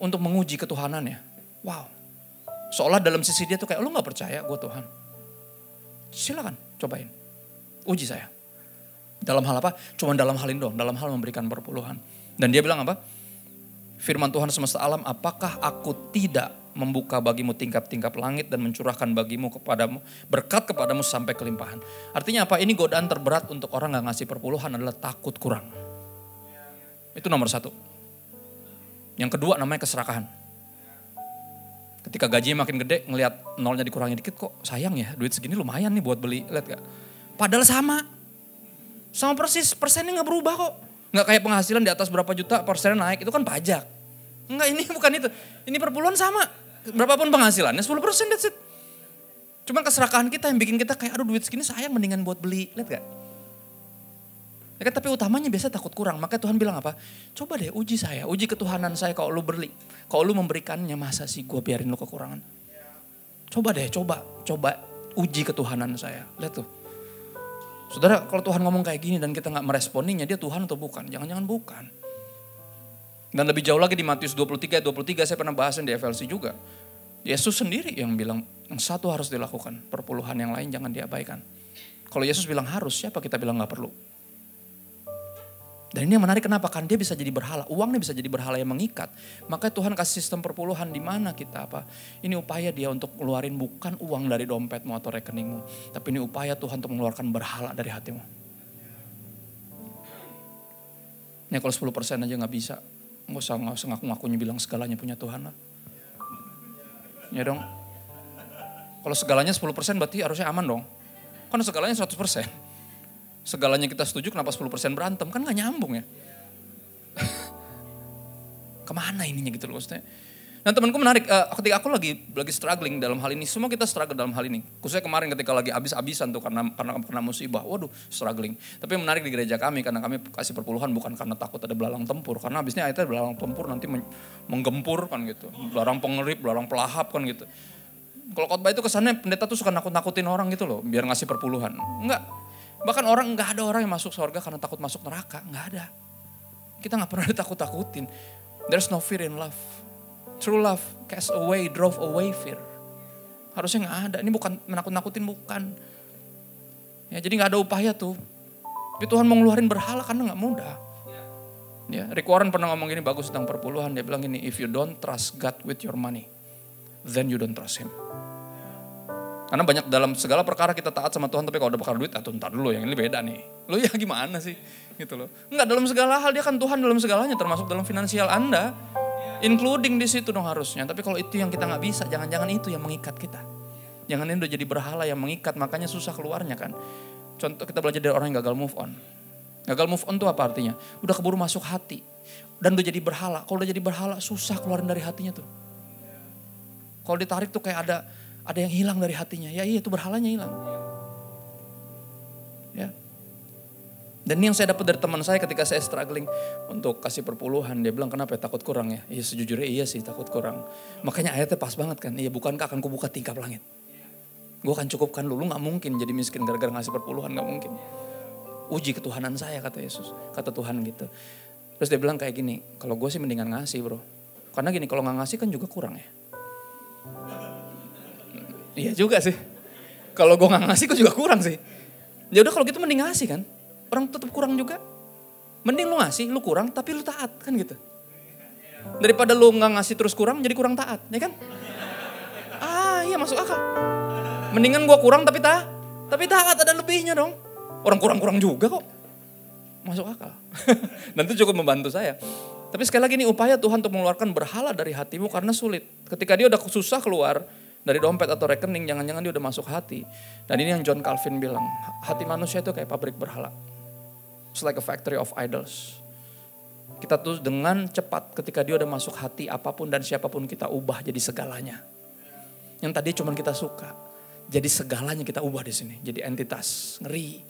untuk menguji ketuhanannya. Wow. Seolah dalam sisi dia tuh kayak, lu gak percaya gue Tuhan. Silakan cobain. Uji saya. Dalam hal apa? Cuma dalam hal ini doang. Dalam hal memberikan perpuluhan. Dan dia bilang apa? Firman Tuhan semesta alam, apakah aku tidak membuka bagimu tingkap-tingkap langit dan mencurahkan bagimu kepadamu berkat kepadamu sampai kelimpahan. Artinya apa? Ini godaan terberat untuk orang gak ngasih perpuluhan adalah takut kurang. Itu nomor 1. Yang kedua namanya keserakahan. Ketika gajinya makin gede, ngelihat nolnya dikurangi dikit, kok sayang ya duit segini lumayan nih buat beli. Lihat gak? Padahal sama persis, persennya gak berubah kok. Gak kayak penghasilan di atas berapa juta persennya naik, itu kan pajak. Enggak, ini bukan itu. Ini perpuluhan sama. Berapapun penghasilannya 10% that's it. Cuma keserakahan kita yang bikin kita kayak aduh duit segini sayang mendingan buat beli. Lihat gak? Ya kan, tapi utamanya biasa takut kurang. Makanya Tuhan bilang apa? Coba deh uji saya, uji ketuhanan saya kalau lu beli. Kalau lu memberikannya masa sih gue biarin lu kekurangan. Coba deh, coba uji ketuhanan saya. Lihat tuh. Saudara, kalau Tuhan ngomong kayak gini dan kita gak meresponinya, dia Tuhan atau bukan? Jangan-jangan bukan. Dan lebih jauh lagi di Matius 23 saya pernah bahasin di FLC juga. Yesus sendiri yang bilang, yang satu harus dilakukan, perpuluhan yang lain jangan diabaikan. Kalau Yesus bilang harus, siapa kita bilang gak perlu? Dan ini yang menarik kenapa? Kan dia bisa jadi berhala, uangnya bisa jadi berhala yang mengikat. Makanya Tuhan kasih sistem perpuluhan di mana kita apa? Ini upaya dia untuk ngeluarin bukan uang dari dompetmu atau rekeningmu. Tapi ini upaya Tuhan untuk mengeluarkan berhala dari hatimu. Ini kalau 10% aja gak bisa. Gak usah ngaku-ngakunya bilang segalanya punya Tuhan lah. Ya dong. Kalau segalanya 10% berarti harusnya aman dong. Kan segalanya 100%. Segalanya kita setuju kenapa 10% berantem? Kan gak nyambung ya. Kemana ininya gitu loh maksudnya. Nah temanku menarik, ketika aku lagi struggling dalam hal ini, semua kita struggle dalam hal ini. Khususnya kemarin ketika lagi abis-abisan tuh karena musibah, waduh struggling. Tapi yang menarik di gereja kami, karena kami kasih perpuluhan bukan karena takut ada belalang tempur. Karena abisnya ayatnya belalang tempur nanti menggempur kan gitu. Belalang pengerip, belalang pelahap kan gitu. Kalau khotbah itu kesannya pendeta tuh suka nakut-nakutin orang gitu loh, biar ngasih perpuluhan. Enggak, bahkan nggak ada orang yang masuk surga karena takut masuk neraka, nggak ada. Kita nggak pernah ditakut-takutin. There's no fear in love. True love cast away, drove away fear. Harusnya gak ada, ini bukan menakut-nakutin bukan. Ya, jadi gak ada upaya tuh. Tapi Tuhan mau ngeluarin berhala karena gak mudah. Ya, Rick Warren pernah ngomong gini bagus tentang perpuluhan. Dia bilang gini, if you don't trust God with your money, then you don't trust Him. Karena banyak dalam segala perkara kita taat sama Tuhan, tapi kalau ada perkara duit, ntar dulu yang ini beda nih. Lo ya gimana sih? Gitu loh. Enggak, dalam segala hal dia kan Tuhan dalam segalanya, termasuk dalam finansial Anda. Including di situ dong harusnya. Tapi kalau itu yang kita nggak bisa, jangan-jangan itu yang mengikat kita. Jangan ini udah jadi berhala yang mengikat, makanya susah keluarnya kan. Contoh kita belajar dari orang yang gagal move on. Gagal move on itu apa artinya? Udah keburu masuk hati dan udah jadi berhala. Kalau udah jadi berhala susah keluarin dari hatinya tuh. Kalau ditarik tuh kayak ada yang hilang dari hatinya. Ya iya itu berhalanya hilang. Ya. Dan ini yang saya dapat dari teman saya ketika saya struggling untuk kasih perpuluhan. Dia bilang kenapa ya takut kurang ya? Iya sejujurnya iya sih takut kurang. Makanya ayatnya pas banget kan. Iya bukankah akan kubuka tingkap langit. Gue akan cukupkan lu gak mungkin jadi miskin gara-gara ngasih perpuluhan, gak mungkin. Uji ketuhanan saya kata Yesus. Kata Tuhan gitu. Terus dia bilang kayak gini, kalau gue sih mendingan ngasih bro. Karena gini kalau gak ngasih kan juga kurang ya. Iya juga sih. Kalau gue gak ngasih gue juga kurang sih. Ya udah kalau gitu mending ngasih kan. Orang tetap kurang juga. Mending lu ngasih, lu kurang tapi lu taat kan gitu. Daripada lu nggak ngasih terus kurang jadi kurang taat, ya kan? Iya masuk akal. Mendingan gua kurang tapi taat ada lebihnya dong. Orang kurang-kurang juga kok. Masuk akal. Dan itu cukup membantu saya. Tapi sekali lagi ini upaya Tuhan untuk mengeluarkan berhala dari hatimu karena sulit. Ketika dia udah susah keluar dari dompet atau rekening, jangan-jangan dia udah masuk hati. Dan ini yang John Calvin bilang, hati manusia itu kayak pabrik berhala. It's like a factory of idols. Kita tuh dengan cepat ketika dia udah masuk hati, apapun dan siapapun kita ubah jadi segalanya. Yang tadi cuma kita suka, jadi segalanya kita ubah di sini, jadi entitas, ngeri.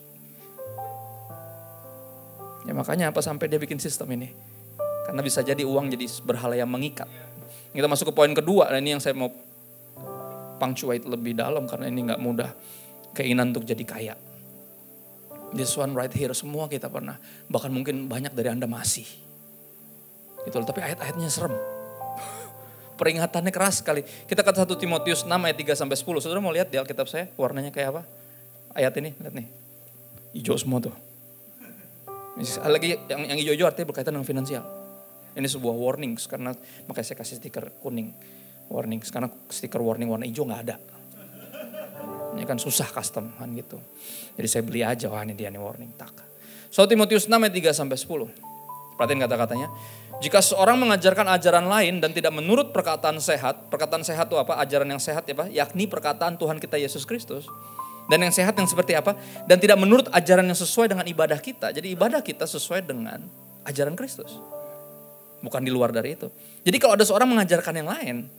Ya makanya apa sampai dia bikin sistem ini. Karena bisa jadi uang jadi berhala yang mengikat. Kita masuk ke poin kedua, dan ini yang saya mau punctuate lebih dalam karena ini gak mudah. Keinginan untuk jadi kaya. This one right here, semua kita pernah. Bahkan mungkin banyak dari Anda masih. Gitu loh, tapi ayat-ayatnya serem. Peringatannya keras sekali. Kita ke 1 Timotius 6 ayat 3-10. Saudara mau lihat di Alkitab saya warnanya kayak apa? Ayat ini, lihat nih. Hijau semua tuh. Lagi yang hijau-hijau artinya berkaitan dengan finansial. Ini sebuah warning karena makanya saya kasih stiker kuning. Warning, karena stiker warning warna hijau gak ada. Ini kan susah custom kan gitu. Jadi saya beli aja, wah ini dia nih warning. Tak. 1 Timotius 6 ayat 3-10. Perhatiin kata-katanya. Jika seorang mengajarkan ajaran lain dan tidak menurut perkataan sehat itu apa? Ajaran yang sehat ya Pak, yakni perkataan Tuhan kita Yesus Kristus. Dan yang sehat yang seperti apa? Dan tidak menurut ajaran yang sesuai dengan ibadah kita. Jadi ibadah kita sesuai dengan ajaran Kristus. Bukan di luar dari itu. Jadi kalau ada seorang mengajarkan yang lain,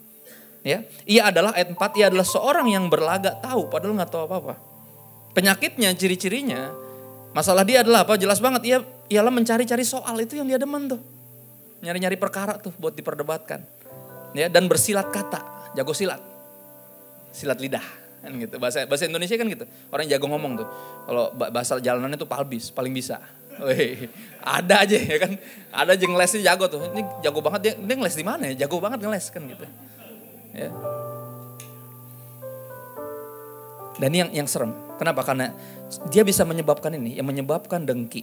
ya, ia adalah ayat 4, ia adalah seorang yang berlagak tahu padahal nggak tahu apa-apa. Penyakitnya, ciri-cirinya, masalah dia adalah apa? Jelas banget, ialah mencari-cari soal, itu yang dia demen tuh. Nyari-nyari perkara tuh buat diperdebatkan. Ya, dan bersilat kata, jago silat. Silat lidah kan gitu. Bahasa Indonesia kan gitu. Orang jago ngomong tuh. Kalau bahasa jalanannya tuh palbis, paling bisa. Wih, ada aja ya kan. Ada aja ngelesnya jago tuh. Ini jago banget dia ngeles di mana ya? Jago banget ngeles kan gitu. Ya. Dan ini yang serem. Kenapa? Karena dia bisa menyebabkan ini, yang menyebabkan dengki,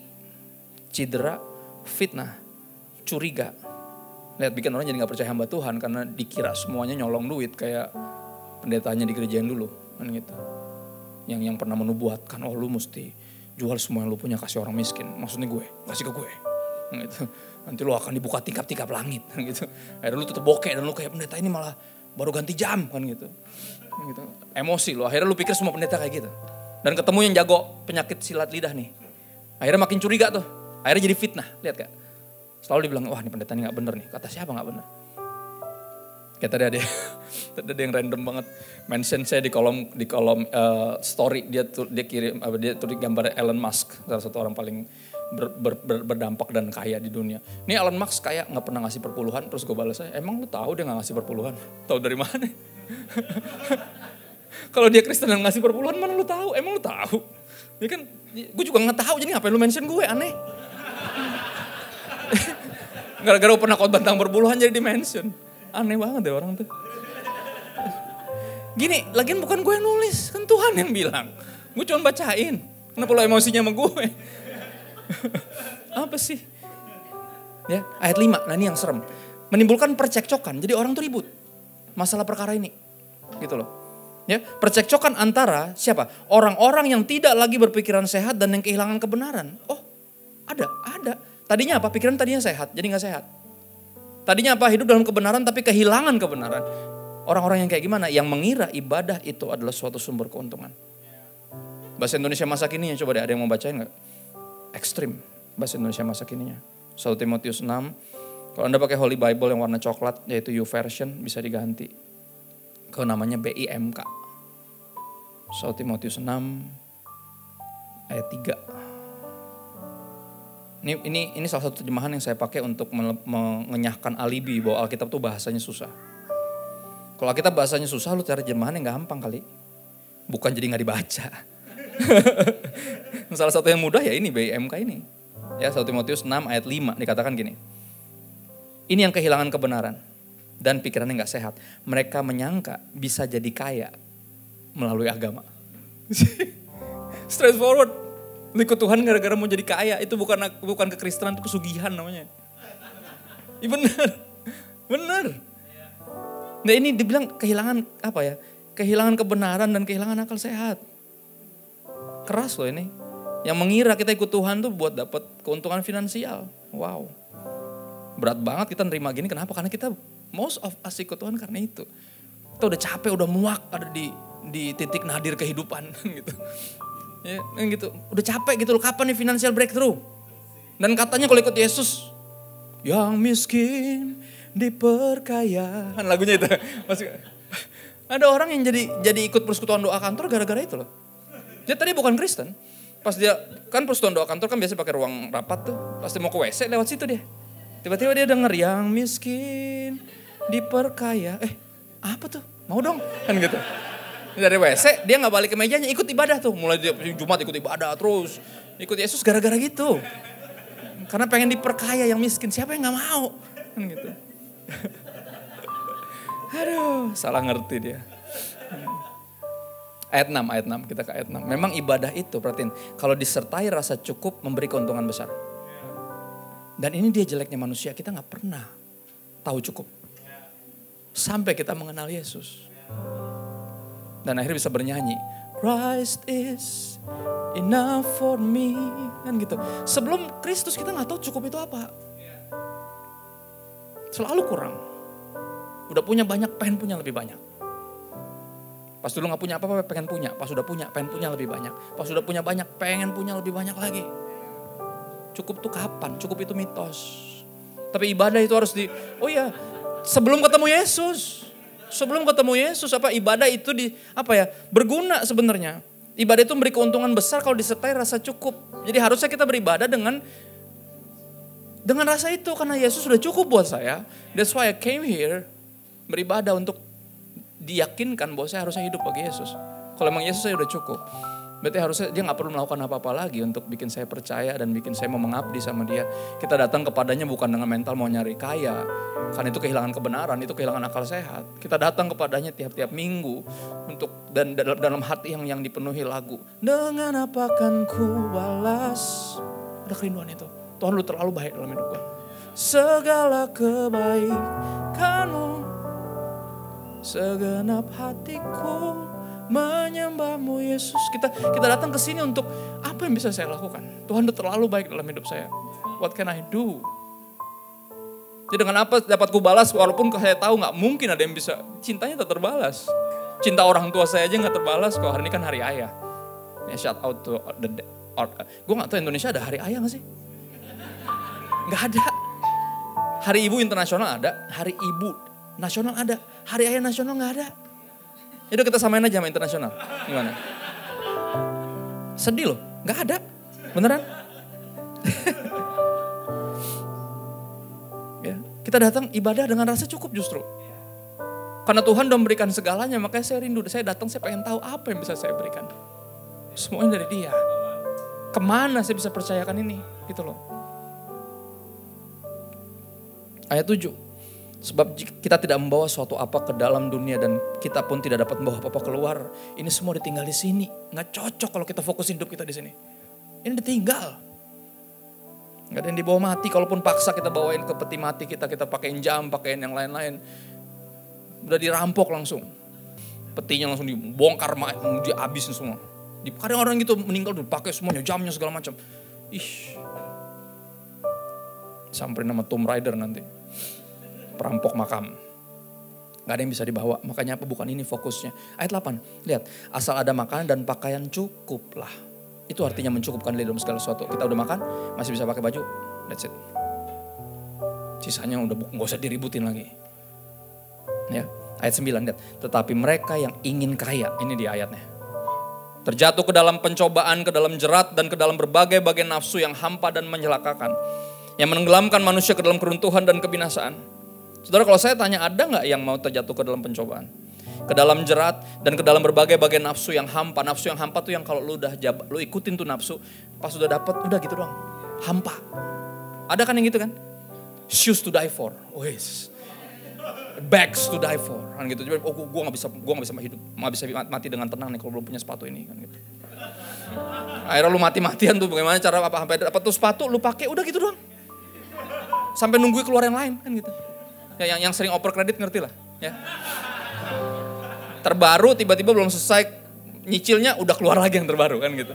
cedera, fitnah, curiga. Lihat bikin orang jadi gak percaya hamba Tuhan karena dikira semuanya nyolong duit kayak pendetanya di gereja yang dulu kan gitu. Yang pernah menubuatkan, oh lu mesti jual semua yang lu punya kasih orang miskin. Maksudnya gue, kasih ke gue. Gitu. Nanti lu akan dibuka tingkap-tingkap langit kan gitu. Akhirnya lu tetap bokeh dan lu kayak pendeta ini malah baru ganti jam kan gitu. Gitu. Emosi lu, akhirnya lu pikir semua pendeta kayak gitu. Dan ketemu yang jago penyakit silat lidah nih. Akhirnya makin curiga tuh. Akhirnya jadi fitnah, lihat gak? Selalu dibilang, wah ini pendeta ini gak bener nih. Kata siapa gak bener? Kayak tadi ada yang random banget. Mention saya di kolom story. Dia tulis gambar Elon Musk. Salah satu orang paling berdampak dan kaya di dunia. Ini Elon Musk kaya gak pernah ngasih perpuluhan. Terus gue balas saya, emang lu tahu dia gak ngasih perpuluhan? Tahu dari mana? Kalau dia Kristen dan ngasih perpuluhan mana lu tahu? Emang lu tahu? Ya kan, gue juga gak tahu. Jadi ngapain lu mention gue? Aneh. Gara-gara pernah khotbah tentang perpuluhan jadi di mention. Aneh banget deh orang tuh. Gini, lagian bukan gue yang nulis, kan Tuhan yang bilang. Gue cuma bacain. Kenapa lo emosinya sama gue? Apa sih? Ya, ayat 5, nah ini yang serem. Menimbulkan percekcokan, jadi orang tuh ribut. Masalah perkara ini. Gitu loh. Ya, percekcokan antara siapa? Orang-orang yang tidak lagi berpikiran sehat dan yang kehilangan kebenaran. Oh, ada. Tadinya apa? Pikiran tadinya sehat, jadi gak sehat. Tadinya apa? Hidup dalam kebenaran tapi kehilangan kebenaran. Orang-orang yang kayak gimana? Yang mengira ibadah itu adalah suatu sumber keuntungan. Bahasa Indonesia masa kininya, coba deh ada yang mau bacain gak? Ekstrim bahasa Indonesia masa kininya. 1 Timotius 6. Kalau Anda pakai Holy Bible yang warna coklat, yaitu YouVersion, bisa diganti ke namanya BIMK. 1 Timotius 6 ayat 3. Ini salah satu terjemahan yang saya pakai untuk mengenyahkan alibi bahwa Alkitab tuh bahasanya susah. Kalau Alkitab bahasanya susah, lu cari terjemahan yang gampang kali. Bukan jadi gak dibaca. Salah satu yang mudah ya ini BIMK ini. Ya 1 Timotius 6 ayat 5 dikatakan gini. Ini yang kehilangan kebenaran dan pikirannya gak sehat. Mereka menyangka bisa jadi kaya melalui agama. Straightforward. Lu ikut Tuhan gara-gara mau jadi kaya, itu bukan kekristenan, itu pesugihan namanya. Iya bener. Nah ini dibilang kehilangan apa ya? Kehilangan kebenaran dan kehilangan akal sehat. Keras loh ini. Yang mengira kita ikut Tuhan tuh buat dapat keuntungan finansial. Wow. Berat banget kita nerima gini, kenapa? Karena kita most of us ikut Tuhan karena itu. Kita udah capek, udah muak ada di titik nadir kehidupan gitu. Ya, gitu. Udah capek gitu loh, kapan nih financial breakthrough? Dan katanya kalau ikut Yesus, yang miskin diperkaya. Kan lagunya itu. Ada orang yang jadi ikut persekutuan doa kantor gara-gara itu loh. Dia tadi bukan Kristen. Pas dia, kan persekutuan doa kantor kan biasa pakai ruang rapat tuh. Pasti mau ke WC lewat situ dia. Tiba-tiba dia denger yang miskin diperkaya. Apa tuh? Mau dong? Kan gitu. Dari WC dia gak balik ke mejanya, ikut ibadah tuh. Mulai dia Jumat ikut ibadah terus. Ikut Yesus gara-gara gitu. Karena pengen diperkaya yang miskin. Siapa yang gak mau? Kan gitu. Aduh, salah ngerti dia. Ayat 6, kita ke ayat 6. Memang ibadah itu, perhatiin. Kalau disertai rasa cukup memberi keuntungan besar. Dan ini dia jeleknya manusia, kita gak pernah tahu cukup. Sampai kita mengenal Yesus. Dan akhirnya bisa bernyanyi, Christ is enough for me. Kan gitu. Sebelum Kristus kita gak tahu cukup itu apa. Selalu kurang. Udah punya banyak, pengen punya lebih banyak. Pas dulu gak punya apa-apa, pengen punya. Pas udah punya, pengen punya lebih banyak. Pas udah punya banyak, pengen punya lebih banyak lagi. Cukup tuh kapan? Cukup itu mitos. Tapi ibadah itu harus sebelum ketemu Yesus. Sebelum ketemu Yesus, ibadah itu berguna sebenarnya. Ibadah itu memberi keuntungan besar kalau disertai rasa cukup. Jadi harusnya kita beribadah dengan rasa itu, karena Yesus sudah cukup buat saya. That's why I came here, beribadah untuk diyakinkan bahwa saya harusnya hidup bagi Yesus. Kalau emang Yesus saya udah cukup, berarti harusnya dia gak perlu melakukan apa-apa lagi untuk bikin saya percaya dan bikin saya mau mengabdi sama dia. Kita datang kepadanya bukan dengan mental mau nyari kaya, karena itu kehilangan kebenaran, itu kehilangan akal sehat. Kita datang kepadanya tiap-tiap minggu dan dalam hati yang dipenuhi lagu. Dengan apa kan ku balas? Ada kerinduan itu. Tuhan lu terlalu baik dalam hidup gue. Segala kebaikanmu, segenap hatiku menyembahmu Yesus. Kita datang ke sini untuk apa yang bisa saya lakukan? Tuhan udah terlalu baik dalam hidup saya. What can I do? Jadi dengan apa dapat ku balas, walaupun saya tahu gak mungkin ada yang bisa. Cintanya tak terbalas. Cinta orang tua saya aja gak terbalas. Kalau hari ini kan hari ayah. Ya, shout out to gue gak tahu Indonesia ada hari ayah gak sih? Gak ada. Hari ibu internasional ada, hari ibu nasional ada, hari ayah nasional gak ada. Yaudah kita samain aja sama internasional. Gimana? Sedih loh, gak ada. Beneran? Ya, kita datang ibadah dengan rasa cukup justru. Karena Tuhan udah memberikan segalanya, makanya saya rindu. Saya datang, saya pengen tahu apa yang bisa saya berikan. Semuanya dari dia. Kemana saya bisa percayakan ini? Gitu loh. Ayat 7. Sebab kita tidak membawa suatu apa ke dalam dunia dan kita pun tidak dapat membawa apa-apa keluar. Ini semua ditinggal di sini. Nggak cocok kalau kita fokus hidup kita di sini. Ini ditinggal. Nggak ada yang dibawa mati. Kalaupun paksa kita bawain ke peti mati kita pakein jam, pakein yang lain-lain. Udah dirampok langsung. Petinya langsung dibongkar, dihabisin semua. Kadang orang gitu meninggal udah pakai semuanya, jamnya segala macam. Samperin nama Tomb Raider nanti. Perampok makam. Gak ada yang bisa dibawa. Makanya apa? Bukan ini fokusnya. Ayat 8. Lihat. Asal ada makanan dan pakaian cukuplah. Itu artinya mencukupkan diri dalam segala sesuatu. Kita udah makan. Masih bisa pakai baju. That's it. Sisanya udah gak usah diributin lagi. Ya. Ayat 9. Lihat. Tetapi mereka yang ingin kaya. Ini di ayatnya. Terjatuh ke dalam pencobaan, ke dalam jerat, dan ke dalam berbagai-bagai nafsu yang hampa dan menjelakakan. Yang menenggelamkan manusia ke dalam keruntuhan dan kebinasaan. Saudara, kalau saya tanya, ada gak yang mau terjatuh ke dalam pencobaan? Ke dalam jerat dan ke dalam berbagai-bagai nafsu yang hampa. Nafsu yang hampa tuh yang kalau lu ikutin tuh nafsu, pas udah dapet, udah gitu doang. Hampa. Ada kan yang gitu kan? Shoes to die for. Bags to die for. Kan gitu. Gue gak bisa hidup, gak bisa mati dengan tenang nih kalau belum punya sepatu ini. Kan gitu. Akhirnya lu mati-matian tuh bagaimana cara apa sampai dapat tuh sepatu lu pakai udah gitu doang. Sampai nunggu keluar yang lain kan gitu. Ya yang sering oper kredit ngerti lah ya. Terbaru tiba-tiba belum selesai nyicilnya udah keluar lagi yang terbaru kan gitu.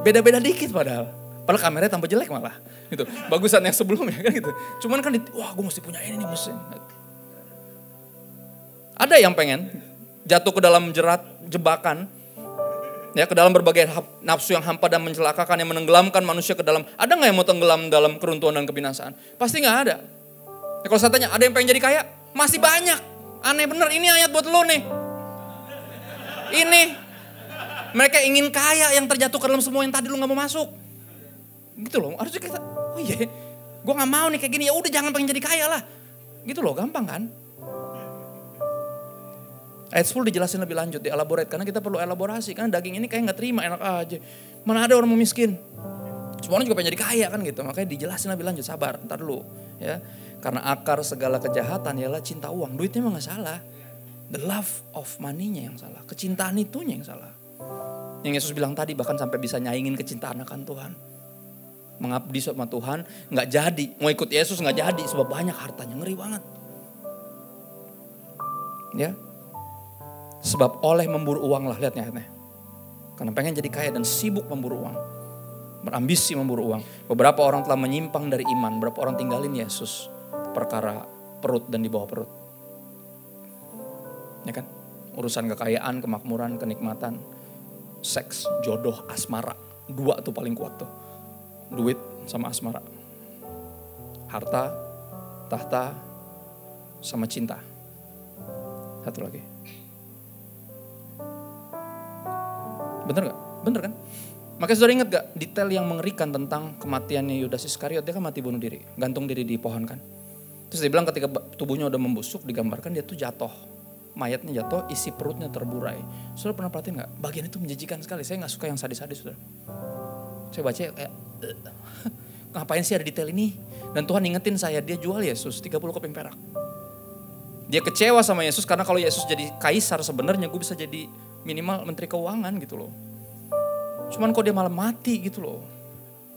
Beda-beda dikit padahal kameranya tambah jelek malah gitu. Bagusan yang sebelumnya kan gitu. Cuman kan wah gue mesti punya ini nih mesin. Ada yang pengen jatuh ke dalam jebakan ya, ke dalam berbagai nafsu yang hampa dan mencelakakan yang menenggelamkan manusia ke dalam. Ada nggak yang mau tenggelam dalam keruntuhan dan kebinasaan? Pasti nggak ada. Ya, kalau saya tanya, ada yang pengen jadi kaya? Masih banyak. Aneh bener, ini ayat buat lo nih. Ini mereka ingin kaya yang terjatuh ke dalam semua yang tadi lo nggak mau masuk. Gitu loh. Harusnya kita, oh iya, gue nggak mau nih kayak gini. Ya udah jangan pengen jadi kaya lah. Gitu loh, gampang kan? Ayat 10 dijelasin lebih lanjut, dielaborate. Karena kita perlu elaborasi. Karena daging ini kayak gak terima, enak aja. Mana ada orang mau miskin. Semua orang juga pengen jadi kaya kan gitu. Makanya dijelasin lebih lanjut, sabar, ntar dulu. Ya. Karena akar segala kejahatan ialah cinta uang. Duitnya emang gak salah. The love of money-nya yang salah. Kecintaan itunya yang salah. Yang Yesus bilang tadi bahkan sampai bisa nyaingin kecintaan akan Tuhan. Mengabdi sama Tuhan gak jadi. Mau ikut Yesus gak jadi sebab banyak hartanya. Ngeri banget. Ya. Sebab oleh memburu uang lah, lihatnya. Karena pengen jadi kaya dan sibuk memburu uang. Berambisi memburu uang. Beberapa orang telah menyimpang dari iman. Beberapa orang tinggalin Yesus. Perkara perut dan di bawah perut. Ya kan? Urusan kekayaan, kemakmuran, kenikmatan. Seks, jodoh, asmara. 2 tuh paling kuat tuh. Duit sama asmara. Harta, tahta, sama cinta. Satu lagi. Bener gak? Bener kan? Makanya saudara ingat gak detail yang mengerikan tentang kematiannya Yudas Iskariot? Dia kan mati bunuh diri, gantung diri di pohon kan. Terus dia bilang ketika tubuhnya udah membusuk, digambarkan dia tuh jatuh. Mayatnya jatuh, isi perutnya terburai. Saudara pernah perhatiin gak? Bagian itu menjijikan sekali. Saya gak suka yang sadis-sadis saudara. Saya baca kayak, ngapain sih ada detail ini? Dan Tuhan ingetin saya, dia jual Yesus 30 keping perak. Dia kecewa sama Yesus karena kalau Yesus jadi kaisar sebenarnya gue bisa jadi minimal menteri keuangan gitu loh. Cuman kok dia malah mati gitu loh.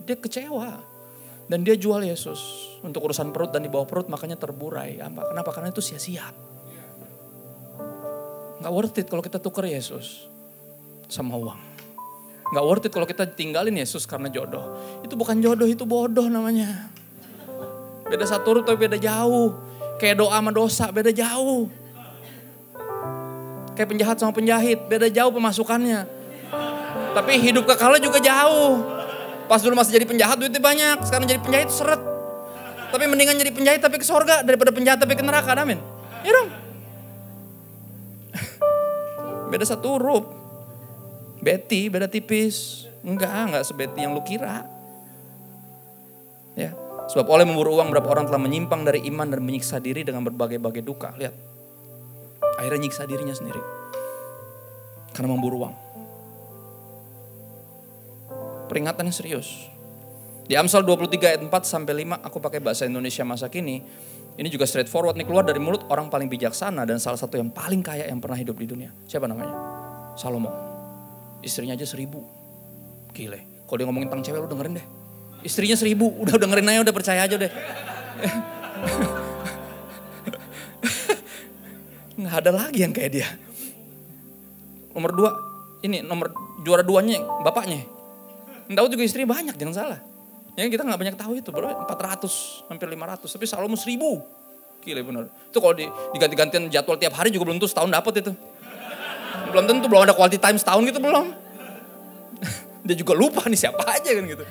Dia kecewa. Dan dia jual Yesus untuk urusan perut dan di bawah perut makanya terburai. Kenapa? Karena itu sia-sia. Gak worth it kalau kita tuker Yesus sama uang. Gak worth it kalau kita tinggalin Yesus karena jodoh. Itu bukan jodoh, itu bodoh namanya. Beda satu huruf tapi beda jauh. Kayak doa sama dosa beda jauh. Kayak penjahat sama penjahit, beda jauh pemasukannya. Tapi hidup kekalnya juga jauh. Pas dulu masih jadi penjahat duitnya banyak, sekarang jadi penjahit seret. Tapi mendingan jadi penjahit tapi ke sorga daripada penjahat tapi ke neraka, amin. Iya dong. Beda satu huruf. Betty beda tipis. Enggak sebeti yang lu kira. Ya, sebab oleh memburu uang berapa orang telah menyimpang dari iman dan menyiksa diri dengan berbagai-bagai duka. Lihat. Akhirnya nyiksa dirinya sendiri. Karena memburu uang. Peringatan yang serius. Di Amsal 23 ayat 4 sampai 5 aku pakai bahasa Indonesia masa kini. Ini juga straightforward nih, keluar dari mulut orang paling bijaksana dan salah satu yang paling kaya yang pernah hidup di dunia. Siapa namanya? Salomo. Istrinya aja 1000. Gile. Kalau dia ngomongin tentang cewek lu dengerin deh. Istrinya 1000, udah dengerin aja, udah percaya aja deh. Nggak ada lagi yang kayak dia. Nomor 2, ini nomor juara 2-nya bapaknya. Daud juga istrinya banyak, jangan salah. Ya kita nggak banyak tahu itu, berapa? 400 hampir 500, tapi Salomo 1000. Gila bener. Itu kalau diganti-gantian jadwal tiap hari juga belum tentu setahun dapat itu. Belum tentu, belum ada quality time setahun gitu belum. Dia juga lupa nih siapa aja kan gitu.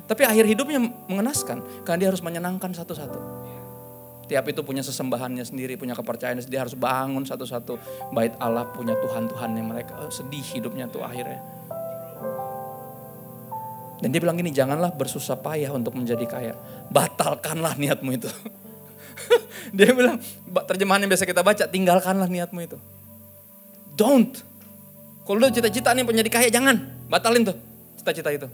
Tapi akhir hidupnya mengenaskan, karena dia harus menyenangkan satu-satu. Tiap itu punya sesembahannya sendiri, punya kepercayaannya sendiri, harus bangun satu-satu. Bait Allah punya Tuhan-Tuhannya mereka. Sedih hidupnya tuh akhirnya. Dan dia bilang gini, janganlah bersusah payah untuk menjadi kaya. Batalkanlah niatmu itu. Dia bilang, terjemahan yang biasa kita baca, tinggalkanlah niatmu itu. Don't. Kalau lu cita-cita nih menjadi kaya, jangan. Batalin tuh cita-cita itu.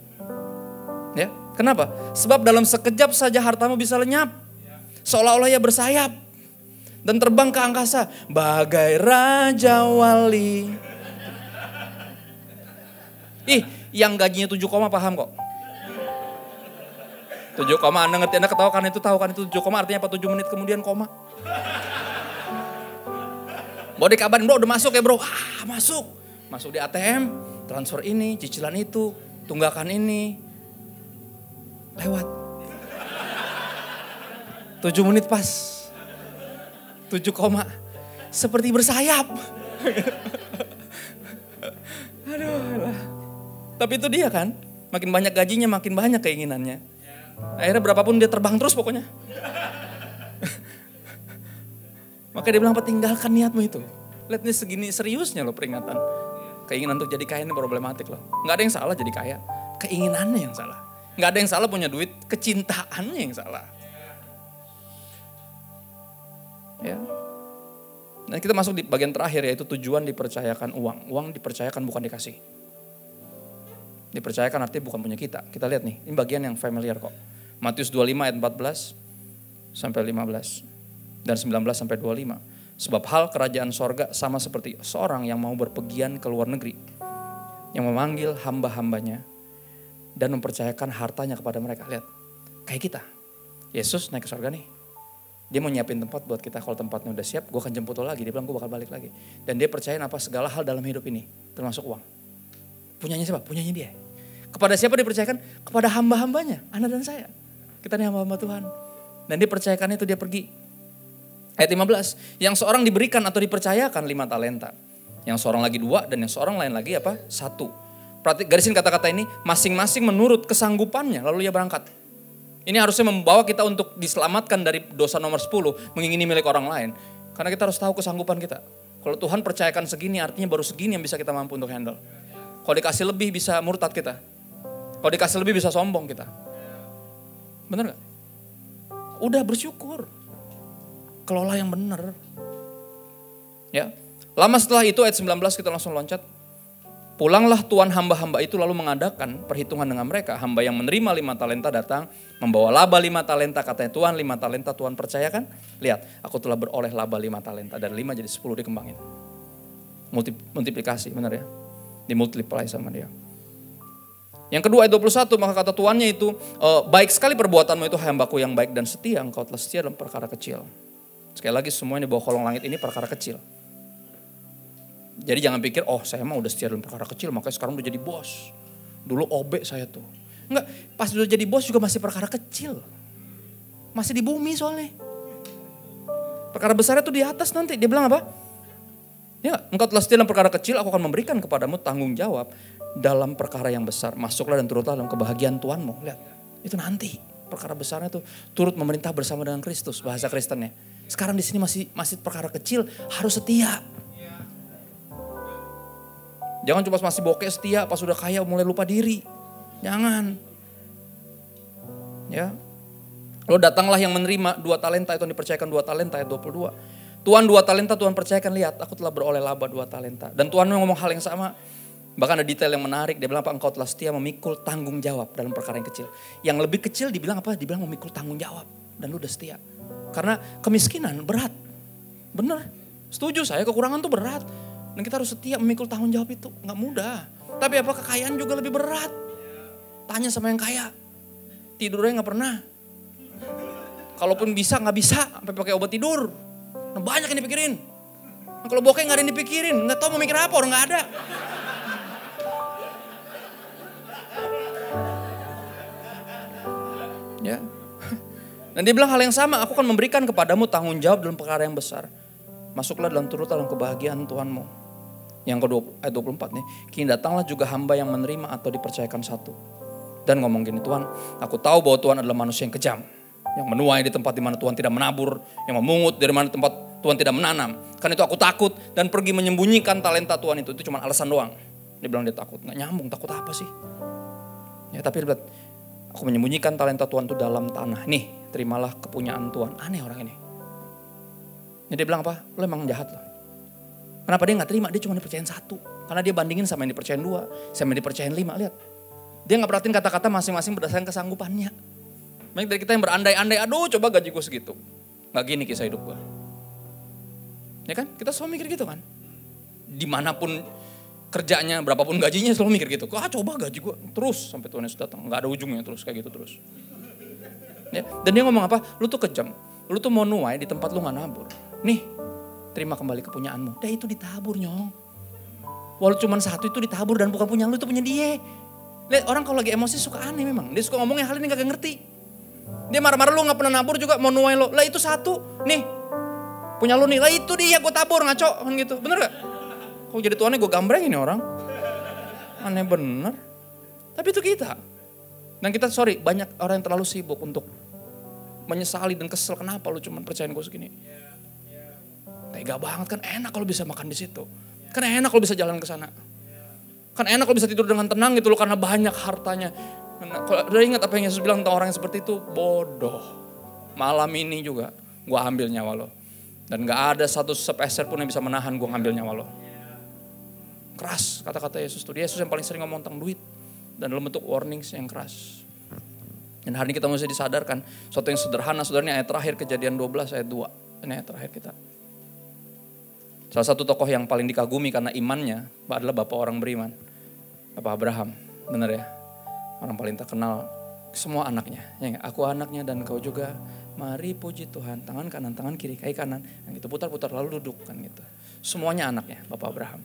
Ya, kenapa? Sebab dalam sekejap saja hartamu bisa lenyap. Seolah-olah ia bersayap dan terbang ke angkasa bagai raja wali. Ih, yang gajinya 7 koma paham kok. 7 koma, Anda ngerti, Anda ketawa kan itu, tahu kan itu 7 koma artinya apa? 7 menit kemudian koma. Mau dikabarin, bro udah masuk ya bro. Ah, masuk. Masuk di ATM, transfer ini, cicilan itu, tunggakan ini. Lewat. 7 menit pas. 7 koma. Seperti bersayap. Aduh. Tapi itu dia kan. Makin banyak gajinya, makin banyak keinginannya. Akhirnya berapapun dia terbang terus pokoknya. Maka dia bilang, tinggalkan niatmu itu. Lihat nih segini seriusnya loh peringatan. Keinginan untuk jadi kaya ini problematik loh. Gak ada yang salah jadi kaya. Keinginannya yang salah. Gak ada yang salah punya duit. Kecintaannya yang salah. Ya. Nah kita masuk di bagian terakhir yaitu tujuan dipercayakan uang. Uang dipercayakan bukan dikasih. Dipercayakan artinya bukan punya kita. Kita lihat nih, ini bagian yang familiar kok. Matius 25 ayat 14 sampai 15 dan 19 sampai 25. Sebab hal kerajaan sorga sama seperti seorang yang mau berpergian ke luar negeri. Yang memanggil hamba-hambanya dan mempercayakan hartanya kepada mereka. Lihat, kayak kita. Yesus naik ke sorga nih. Dia mau nyiapin tempat buat kita, kalau tempatnya udah siap, gue akan jemput lo lagi. Dia bilang gue bakal balik lagi. Dan dia percayain apa segala hal dalam hidup ini, termasuk uang. Punyanya siapa? Punyanya dia. Kepada siapa dipercayakan? Kepada hamba-hambanya, Anda dan saya. Kita nih hamba-hamba Tuhan. Dan dia percayakan itu, dia pergi. Ayat 15, yang seorang diberikan atau dipercayakan 5 talenta. Yang seorang lagi 2 dan yang seorang lain lagi apa? 1. Garisin kata-kata ini, masing-masing menurut kesanggupannya, lalu ia berangkat. Ini harusnya membawa kita untuk diselamatkan dari dosa nomor 10, mengingini milik orang lain. Karena kita harus tahu kesanggupan kita. Kalau Tuhan percayakan segini, artinya baru segini yang bisa kita mampu untuk handle. Kalau dikasih lebih bisa murtad kita. Kalau dikasih lebih bisa sombong kita. Bener gak? Udah bersyukur. Kelola yang benar. Ya. Lama setelah itu ayat 19 kita langsung loncat. Pulanglah tuan hamba-hamba itu lalu mengadakan perhitungan dengan mereka. Hamba yang menerima 5 talenta datang, membawa laba 5 talenta. Katanya Tuhan 5 talenta Tuhan percayakan. Lihat, aku telah beroleh laba 5 talenta. Dari 5 jadi 10 dikembangin. Multiplikasi, benar ya? Dimultiply sama dia. Yang kedua ayat 21, maka kata tuannya itu, baik sekali perbuatanmu itu hambaku yang baik dan setia. Engkau telah setia dalam perkara kecil. Sekali lagi semuanya di bawah kolong langit ini perkara kecil. Jadi jangan pikir, oh saya mah udah setia dalam perkara kecil, makanya sekarang udah jadi bos. Dulu OB saya tuh. Enggak, pas udah jadi bos juga masih perkara kecil. Masih di bumi soalnya. Perkara besarnya tuh di atas nanti. Dia bilang apa? Ya, engkau telah setia dalam perkara kecil, aku akan memberikan kepadamu tanggung jawab dalam perkara yang besar. Masuklah dan turutlah dalam kebahagiaan Tuhanmu. Lihat, itu nanti. Perkara besarnya tuh turut memerintah bersama dengan Kristus, bahasa Kristennya. Sekarang di sini masih perkara kecil, harus setia. Jangan cuma masih bokeh setia, pas sudah kaya mulai lupa diri. Jangan. Ya. Lo datanglah yang menerima 2 talenta itu yang dipercayakan 2 talenta ayat 22. Tuhan 2 talenta Tuhan percayakan, lihat aku telah beroleh laba 2 talenta. Dan Tuhan ngomong hal yang sama. Bahkan ada detail yang menarik, dia bilang apa? Engkau telah setia memikul tanggung jawab dalam perkara yang kecil. Yang lebih kecil dibilang apa? Dibilang memikul tanggung jawab. Dan lu udah setia. Karena kemiskinan berat. Bener. Setuju saya, kekurangan tuh berat. Dan kita harus setia memikul tanggung jawab itu. Gak mudah. Tapi apa kekayaan juga lebih berat. Tanya sama yang kaya. Tidurnya gak pernah. Kalaupun bisa gak bisa. Sampai pakai obat tidur. Nah banyak yang dipikirin. Nah, kalau bokeh gak ada yang dipikirin. Gak tahu mau mikir apa, orang gak ada. Ya. Dan dia bilang hal yang sama. Aku akan memberikan kepadamu tanggung jawab dalam perkara yang besar. Masuklah turut dalam kebahagiaan Tuhanmu. Yang kedua ayat 24 nih. Kini datanglah juga hamba yang menerima atau dipercayakan 1. Dan ngomong gini, Tuhan aku tahu bahwa Tuhan adalah manusia yang kejam. Yang menuai di tempat di mana Tuhan tidak menabur. Yang memungut dari mana tempat Tuhan tidak menanam. Karena itu aku takut dan pergi menyembunyikan talenta Tuhan itu. Itu cuma alasan doang. Dia bilang dia takut. Gak nyambung, takut apa sih? Ya tapi lihat, aku menyembunyikan talenta Tuhan itu dalam tanah. Nih terimalah kepunyaan Tuhan. Aneh orang ini. Jadi dia bilang apa? Lo emang jahat loh. Kenapa dia gak terima? Dia cuma dipercayain 1. Karena dia bandingin sama yang dipercayain 2. Sama yang dipercayain 5. Lihat. Dia gak perhatiin kata-kata masing-masing berdasarkan kesanggupannya. Banyak dari kita yang berandai-andai. Aduh coba gaji gue segitu. Gak gini kisah hidup gue. Ya kan? Kita selalu mikir gitu kan. Dimanapun kerjanya berapapun gajinya selalu mikir gitu. Coba gaji gue terus sampai Tuhan Yesus datang. Gak ada ujungnya terus kayak gitu terus. Ya, dan dia ngomong apa? Lu tuh kejam. Lu tuh mau nuai di tempat lu gak nabur. Nih, terima kembali kepunyaanmu. Dah itu ditabur nyong. Walau cuma satu itu ditabur dan bukan punya lu, itu punya dia. Lihat orang kalau lagi emosi suka aneh memang. Dia suka ngomongnya hal ini gak ngerti. Dia marah-marah lu gak pernah nabur juga mau nuai lo. Lah itu satu nih. Punya lu nih. Lah itu dia gue tabur ngaco kan gitu. Bener gak? Kok jadi tuannya gue gambrengin nih orang. Aneh bener. Tapi itu kita. Dan kita banyak orang yang terlalu sibuk untuk menyesali dan kesel. Kenapa lu cuma percayain gue segini. Tega banget kan, enak kalau bisa makan di situ. Kan enak kalau bisa jalan ke sana. Kan enak kalau bisa tidur dengan tenang gitu loh karena banyak hartanya. Kalau udah ingat apa yang Yesus bilang tentang orang yang seperti itu, bodoh. Malam ini juga gue ambil nyawa lo. Dan gak ada satu sepeser pun yang bisa menahan gue ngambil nyawa lo. Keras kata-kata Yesus tuh. Yesus yang paling sering ngomong tentang duit. Dan dalam bentuk warnings yang keras. Dan hari ini kita mesti disadarkan. Suatu yang sederhana, saudara, ini ayat terakhir Kejadian 12 ayat 2. Ini ayat terakhir kita. Salah satu tokoh yang paling dikagumi karena imannya adalah bapak orang beriman. Bapak Abraham, benar ya? Orang paling terkenal, semua anaknya. Ya, aku anaknya dan kau juga, mari puji Tuhan. Tangan kanan, tangan kiri, kaki kanan. Yang gitu putar-putar lalu duduk kan gitu. Semuanya anaknya, Bapak Abraham.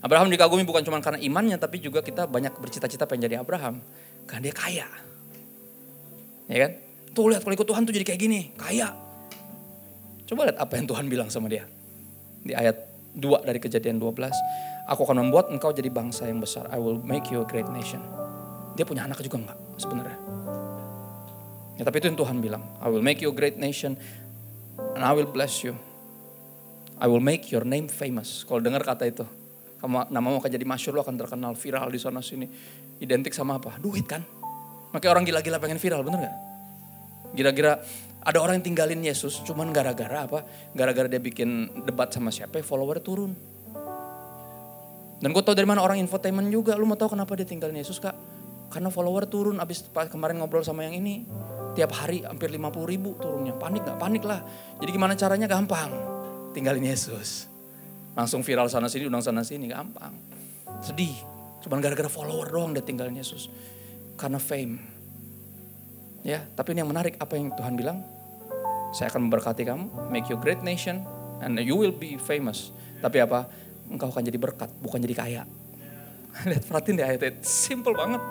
Abraham dikagumi bukan cuma karena imannya, tapi juga kita banyak bercita-cita pengen jadi Abraham. Karena dia kaya. Ya kan? Tuh lihat kalau ikut Tuhan tuh jadi kayak gini, kaya. Coba lihat apa yang Tuhan bilang sama dia. Di ayat 2 dari Kejadian 12. Aku akan membuat engkau jadi bangsa yang besar. I will make you a great nation. Dia punya anak juga enggak sebenarnya. Ya, tapi itu yang Tuhan bilang. I will make you a great nation. And I will bless you. I will make your name famous. Kalau dengar kata itu. Namamu akan jadi masyhur, lo akan terkenal, viral di sana sini. Identik sama apa? Duit kan? Makanya orang gila-gila pengen viral, bener gak? Kira-kira ada orang yang tinggalin Yesus cuman gara-gara apa? Gara-gara dia bikin debat sama siapa, follower turun. Dan gue tau dari mana orang infotainment juga. Lu mau tahu kenapa dia tinggalin Yesus kak? Karena follower turun. Abis kemarin ngobrol sama yang ini, tiap hari hampir 50.000 turunnya. Panik gak? Panik lah. Jadi gimana caranya? Gampang. Tinggalin Yesus. Langsung viral sana sini, undang sana sini. Gampang. Sedih. Cuman gara-gara follower doang dia tinggalin Yesus. Karena fame. Ya, tapi ini yang menarik apa yang Tuhan bilang. Saya akan memberkati kamu, make you a great nation, and you will be famous. Tapi apa? Engkau akan jadi berkat, bukan jadi kaya. Lihat, perhatiin deh ayat-ayat, simple banget.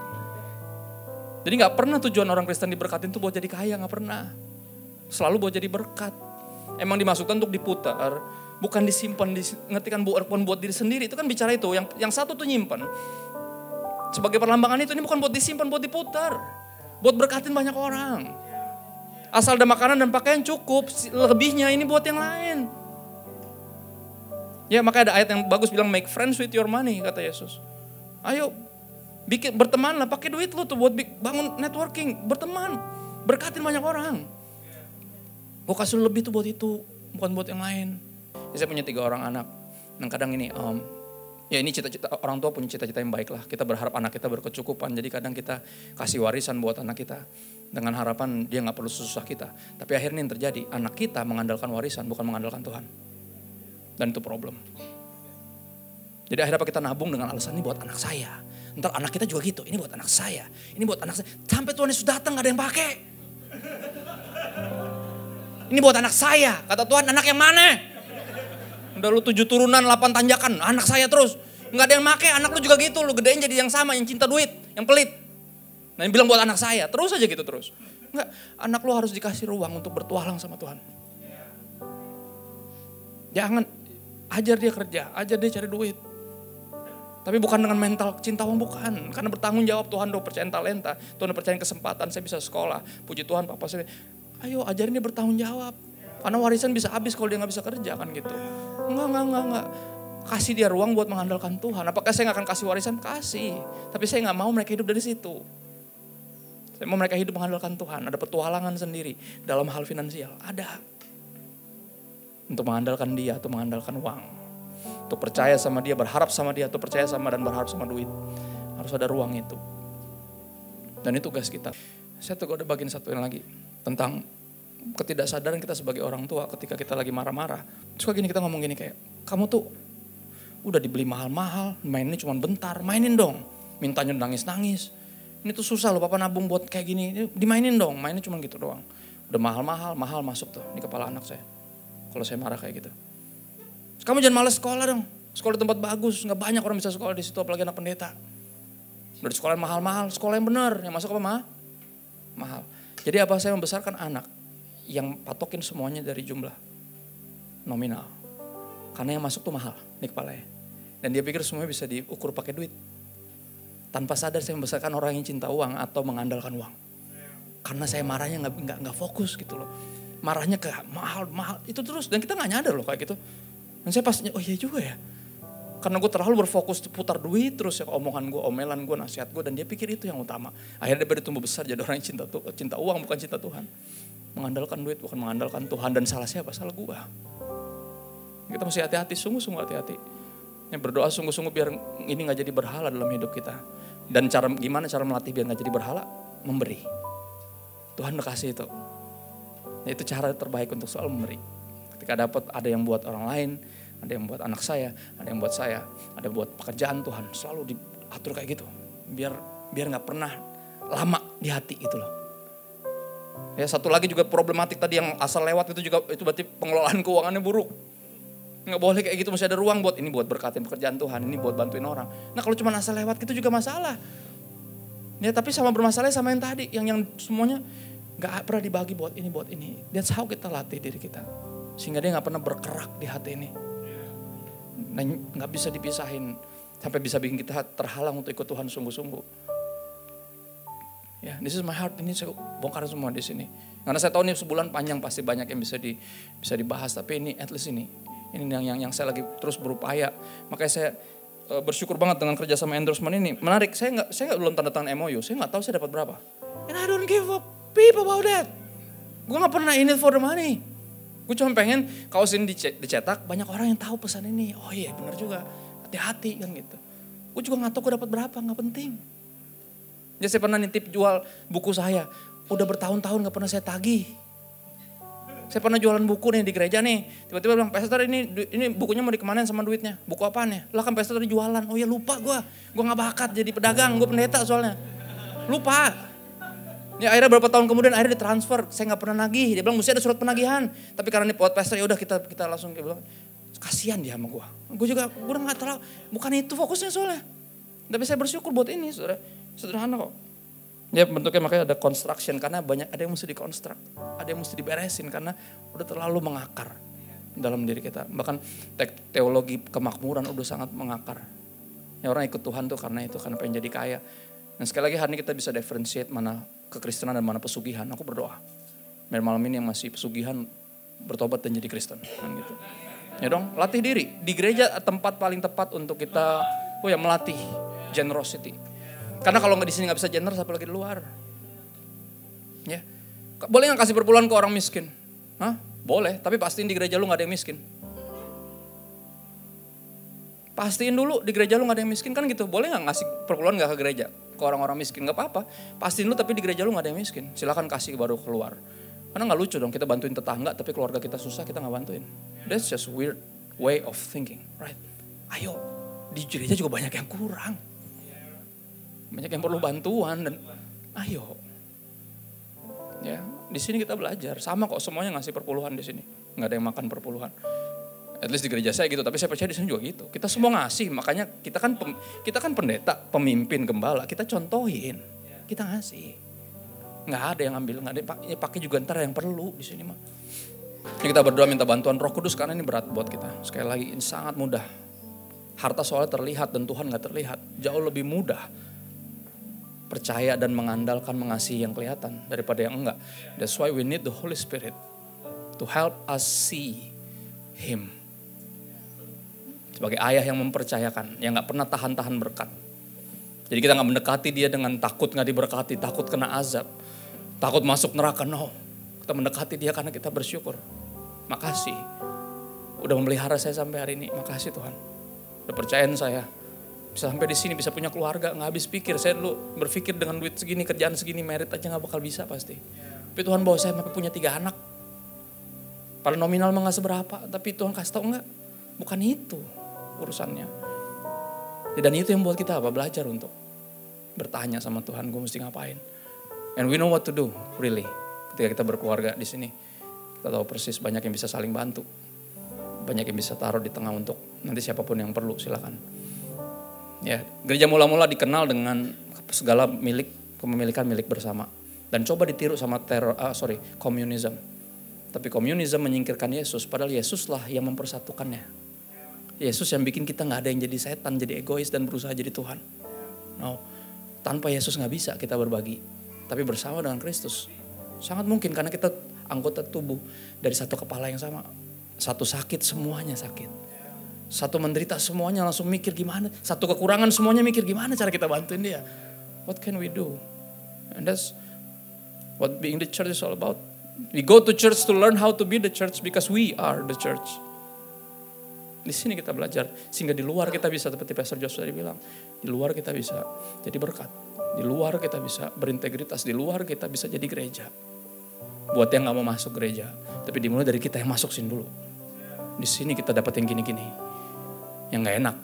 Jadi gak pernah tujuan orang Kristen diberkatin tuh buat jadi kaya, gak pernah. Selalu buat jadi berkat. Emang dimasukkan untuk diputar, bukan disimpan, ngerti kan, bukan buat diri sendiri. Itu kan bicara itu, yang satu tuh nyimpan. Sebagai perlambangan itu, ini bukan buat disimpan, buat diputar. Buat berkatin banyak orang. Asal ada makanan dan pakaian cukup, lebihnya ini buat yang lain. Ya, makanya ada ayat yang bagus bilang make friends with your money, kata Yesus. Ayo, bertemanlah, pakai duit lu tuh buat bangun networking, berteman, berkatin banyak orang. Gue kasih lebih tuh buat itu, bukan buat yang lain. Ya, saya punya 3 orang anak, dan kadang ini, ya ini cita-cita, orang tua punya cita-cita yang baik lah. Kita berharap anak kita berkecukupan, jadi kadang kita kasih warisan buat anak kita. Dengan harapan dia gak perlu susah kita. Tapi akhirnya yang terjadi, anak kita mengandalkan warisan, bukan mengandalkan Tuhan. Dan itu problem. Jadi akhirnya apa, kita nabung dengan alasan ini buat anak saya. Ntar anak kita juga gitu, ini buat anak saya. Ini buat anak saya. Sampai Tuhan Yesus datang gak ada yang pakai. Ini buat anak saya. Kata Tuhan, anak yang mana? Udah lu 7 turunan, 8 tanjakan, anak saya terus. Gak ada yang pakai, anak lu juga gitu. Lu gedein jadi yang sama, yang cinta duit, yang pelit. Nah yang bilang buat anak saya, terus aja gitu terus. Enggak, anak lu harus dikasih ruang untuk bertualang sama Tuhan. Jangan, ajar dia kerja, ajar dia cari duit. Tapi bukan dengan mental cinta uang, bukan. Karena bertanggung jawab, Tuhan udah percayain talenta, Tuhan udah percayain kesempatan, saya bisa sekolah. Puji Tuhan, papa saya, ayo ajarin dia bertanggung jawab. Karena warisan bisa habis kalau dia gak bisa kerja kan gitu. Enggak. Kasih dia ruang buat mengandalkan Tuhan. Apakah saya gak akan kasih warisan? Kasih. Tapi saya gak mau mereka hidup dari situ. Saya mau mereka hidup mengandalkan Tuhan. Ada petualangan sendiri dalam hal finansial. Ada. Untuk mengandalkan dia atau mengandalkan uang. Untuk percaya sama dia, berharap sama dia, atau percaya sama dan berharap sama duit. Harus ada ruang itu. Dan itu tugas kita. Saya tuh udah bagian satu yang lagi. Tentang ketidaksadaran kita sebagai orang tua ketika kita lagi marah-marah. Suka gini, kita ngomong gini kayak, kamu tuh Udah dibeli mahal-mahal, mainnya cuma bentar, mainin dong. Mintanya nangis-nangis. Ini tuh susah loh papa nabung buat kayak gini, dimainin dong, mainnya cuma gitu doang. Udah mahal masuk tuh di kepala anak saya. Kalau saya marah kayak gitu. Kamu jangan malas sekolah dong, sekolah di tempat bagus, gak banyak orang bisa sekolah di situ apalagi anak pendeta. Udah di sekolah yang mahal-mahal, sekolah yang benar, yang masuk apa mahal. Jadi apa, saya membesarkan anak yang patokin semuanya dari jumlah nominal. Karena yang masuk tuh mahal di kepalanya. Dan dia pikir semuanya bisa diukur pakai duit. Tanpa sadar saya membesarkan orang yang cinta uang atau mengandalkan uang. Karena saya marahnya nggak fokus gitu loh. Marahnya ke mahal itu terus, dan kita nggak nyadar loh kayak gitu. Dan saya pas, oh iya juga ya. Karena gue terlalu berfokus putar duit terus ya, omongan gue, omelan gue, nasihat gue, dan dia pikir itu yang utama. Akhirnya dia tumbuh besar jadi orang yang cinta uang bukan cinta Tuhan. Mengandalkan duit bukan mengandalkan Tuhan, dan salah siapa? Salah gue. Kita mesti hati-hati, sungguh-sungguh hati-hati. Yang berdoa sungguh-sungguh biar ini gak jadi berhala dalam hidup kita. Dan gimana cara melatih biar gak jadi berhala? Memberi. Tuhan udah kasih itu. Nah, itu cara terbaik untuk selalu memberi. Ketika dapat, ada yang buat orang lain, ada yang buat anak saya, ada yang buat saya, ada yang buat pekerjaan Tuhan. Selalu diatur kayak gitu. Biar gak pernah lama di hati gitu loh. Ya, satu lagi juga problematik tadi yang asal lewat itu juga, itu berarti pengelolaan keuangannya buruk. Nggak boleh kayak gitu, mesti ada ruang buat ini, buat berkatin pekerjaan Tuhan, ini buat bantuin orang. Nah kalau cuma asal lewat gitu juga masalah. Ya tapi sama bermasalahnya sama yang tadi, yang semuanya nggak pernah dibagi buat ini. That's how kita latih diri kita, sehingga dia nggak pernah berkerak di hati ini. Nah, nggak bisa dipisahin sampai bisa bikin kita terhalang untuk ikut Tuhan sungguh-sungguh. Ya, this is my heart, ini saya bongkar semua di sini. Karena saya tahu ini sebulan panjang pasti banyak yang bisa dibahas, tapi ini at least ini yang saya lagi terus berupaya. Makanya saya bersyukur banget dengan kerja sama endorsement ini. Menarik, saya belum tanda tangan MOU, saya nggak tahu saya dapat berapa. And I don't give a peep about that. Gue nggak pernah in it for the money. Gue cuma pengen kaos ini dicetak, banyak orang yang tahu pesan ini. Oh iya benar juga, hati-hati kan gitu. Gue juga nggak tahu gue dapat berapa, nggak penting. Jadi saya pernah nitip jual buku saya, udah bertahun-tahun nggak pernah saya tagih. Saya pernah jualan buku nih di gereja nih, tiba-tiba bilang, Pastor ini bukunya mau dikemanain sama duitnya? Buku apaan ya? Lah kan Pastor tadi jualan. Oh ya lupa gue gak bakat jadi pedagang, gue pendeta soalnya. Lupa. Ya akhirnya berapa tahun kemudian akhirnya ditransfer, saya gak pernah nagih. Dia bilang mesti ada surat penagihan. Tapi karena ini buat Pastor ya udah kita langsung, dia bilang, kasihan dia sama gue. Gue udah gak terlalu, bukan itu fokusnya soalnya. Tapi saya bersyukur buat ini, saudara. Sederhana kok. Ya bentuknya makanya ada construction, karena banyak ada yang mesti dikonstruk, ada yang mesti diberesin karena udah terlalu mengakar dalam diri kita. Bahkan teologi kemakmuran udah sangat mengakar. Ya orang ikut Tuhan tuh karena itu, karena pengen jadi kaya. Dan sekali lagi hari ini kita bisa differentiate mana kekristenan dan mana pesugihan. Aku berdoa biar malam ini yang masih pesugihan bertobat dan jadi Kristen kan gitu. Ya dong, latih diri di gereja, tempat paling tepat untuk kita melatih generosity. Karena kalau nggak di sini nggak bisa generous, apalagi di luar. Ya, boleh nggak kasih perpuluhan ke orang miskin? Hah? Boleh, tapi pastiin di gereja lu nggak ada yang miskin. Pastiin dulu di gereja lu nggak ada yang miskin kan gitu. Boleh nggak ngasih perpuluhan nggak ke gereja ke orang-orang miskin? Nggak apa-apa. Pastiin dulu tapi di gereja lu nggak ada yang miskin. Silakan kasih baru keluar. Karena nggak lucu dong kita bantuin tetangga tapi keluarga kita susah kita nggak bantuin. That's just weird way of thinking, right? Ayo, di gereja juga banyak yang kurang. Banyak yang perlu bantuan dan ayo. Ya, di sini kita belajar. Sama kok semuanya ngasih perpuluhan di sini. Enggak ada yang makan perpuluhan. At least di gereja saya gitu, tapi saya percaya di sini juga gitu. Kita semua ngasih, makanya kita kan pendeta, pemimpin, gembala, kita contohin. Kita ngasih. Enggak ada yang ambil, enggak ada yang pakai juga ntar yang perlu di sini mah. Jadi kita berdoa minta bantuan Roh Kudus karena ini berat buat kita. Sekali lagi ini sangat mudah. Harta soalnya terlihat dan Tuhan enggak terlihat. Jauh lebih mudah percaya dan mengandalkan mengasihi yang kelihatan daripada yang enggak. That's why we need the Holy Spirit to help us see Him. Sebagai ayah yang mempercayakan, yang gak pernah tahan-tahan berkat. Jadi kita gak mendekati dia dengan takut gak diberkati, takut kena azab, takut masuk neraka, no. Kita mendekati dia karena kita bersyukur. Makasih, udah memelihara saya sampai hari ini, makasih Tuhan. Udah percayain saya. Bisa sampai di sini, bisa punya keluarga, nggak habis pikir. Saya dulu berpikir dengan duit segini, kerjaan segini, merit aja nggak bakal bisa pasti. Tapi Tuhan bawa saya sampai punya 3 anak. Pada nominal mah nggak seberapa, tapi Tuhan kasih tahu nggak, bukan itu. urusannya. Dan itu yang buat kita apa? Belajar untuk bertanya sama Tuhan, gue mesti ngapain. And we know what to do, really. Ketika kita berkeluarga di sini, kita tahu persis banyak yang bisa saling bantu. Banyak yang bisa taruh di tengah untuk nanti siapapun yang perlu, silakan. Ya, gereja mula-mula dikenal dengan segala kepemilikan milik bersama. Dan coba ditiru sama komunisme. Tapi komunisme menyingkirkan Yesus, padahal Yesuslah yang mempersatukannya. Yesus yang bikin kita gak ada yang jadi setan, jadi egois dan berusaha jadi Tuhan. No, tanpa Yesus gak bisa kita berbagi. Tapi bersama dengan Kristus, sangat mungkin karena kita anggota tubuh dari satu kepala yang sama. Satu sakit, semuanya sakit. Satu menderita, semuanya langsung mikir gimana. Satu kekurangan, semuanya mikir gimana cara kita bantuin dia. What can we do? And that's what being the church is all about. We go to church to learn how to be the church because we are the church. Di sini kita belajar sehingga di luar kita bisa seperti Pastor Joshua tadi bilang, di luar kita bisa jadi berkat, di luar kita bisa berintegritas, di luar kita bisa jadi gereja. Buat yang nggak mau masuk gereja, tapi dimulai dari kita yang masuk sini dulu. Di sini kita dapat yang gini-gini, yang nggak enak.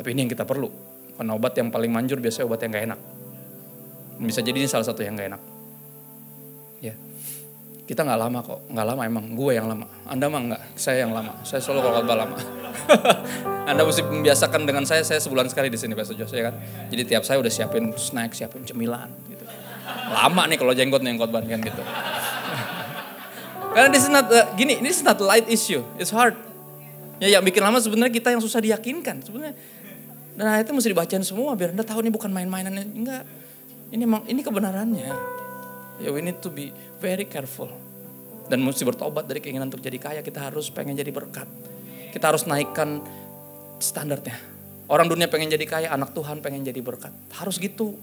Tapi ini yang kita perlu. Karena obat yang paling manjur biasanya obat yang nggak enak. Bisa jadi ini salah satu yang nggak enak. Ya. Kita nggak lama kok, nggak lama emang, gue yang lama. Anda mah nggak, saya yang lama. Saya selalu kalau khotbah lama. Anda mesti membiasakan dengan saya sebulan sekali di sini Pastor Joshua ya kan. Jadi tiap saya udah siapin snack, siapin cemilan gitu. Lama nih kalau jenggot nih yang khotbah kan gitu. Karena this is not light issue, it's hard. Ya yang bikin lama sebenarnya kita yang susah diyakinkan sebenarnya. Dan ayatnya mesti dibacain semua biar Anda tahu ini bukan main-mainan, enggak. Ini kebenarannya. Ya we need to be very careful. Dan mesti bertobat dari keinginan untuk jadi kaya. Kita harus pengen jadi berkat. Kita harus naikkan standarnya. Orang dunia pengen jadi kaya, anak Tuhan pengen jadi berkat. Harus gitu.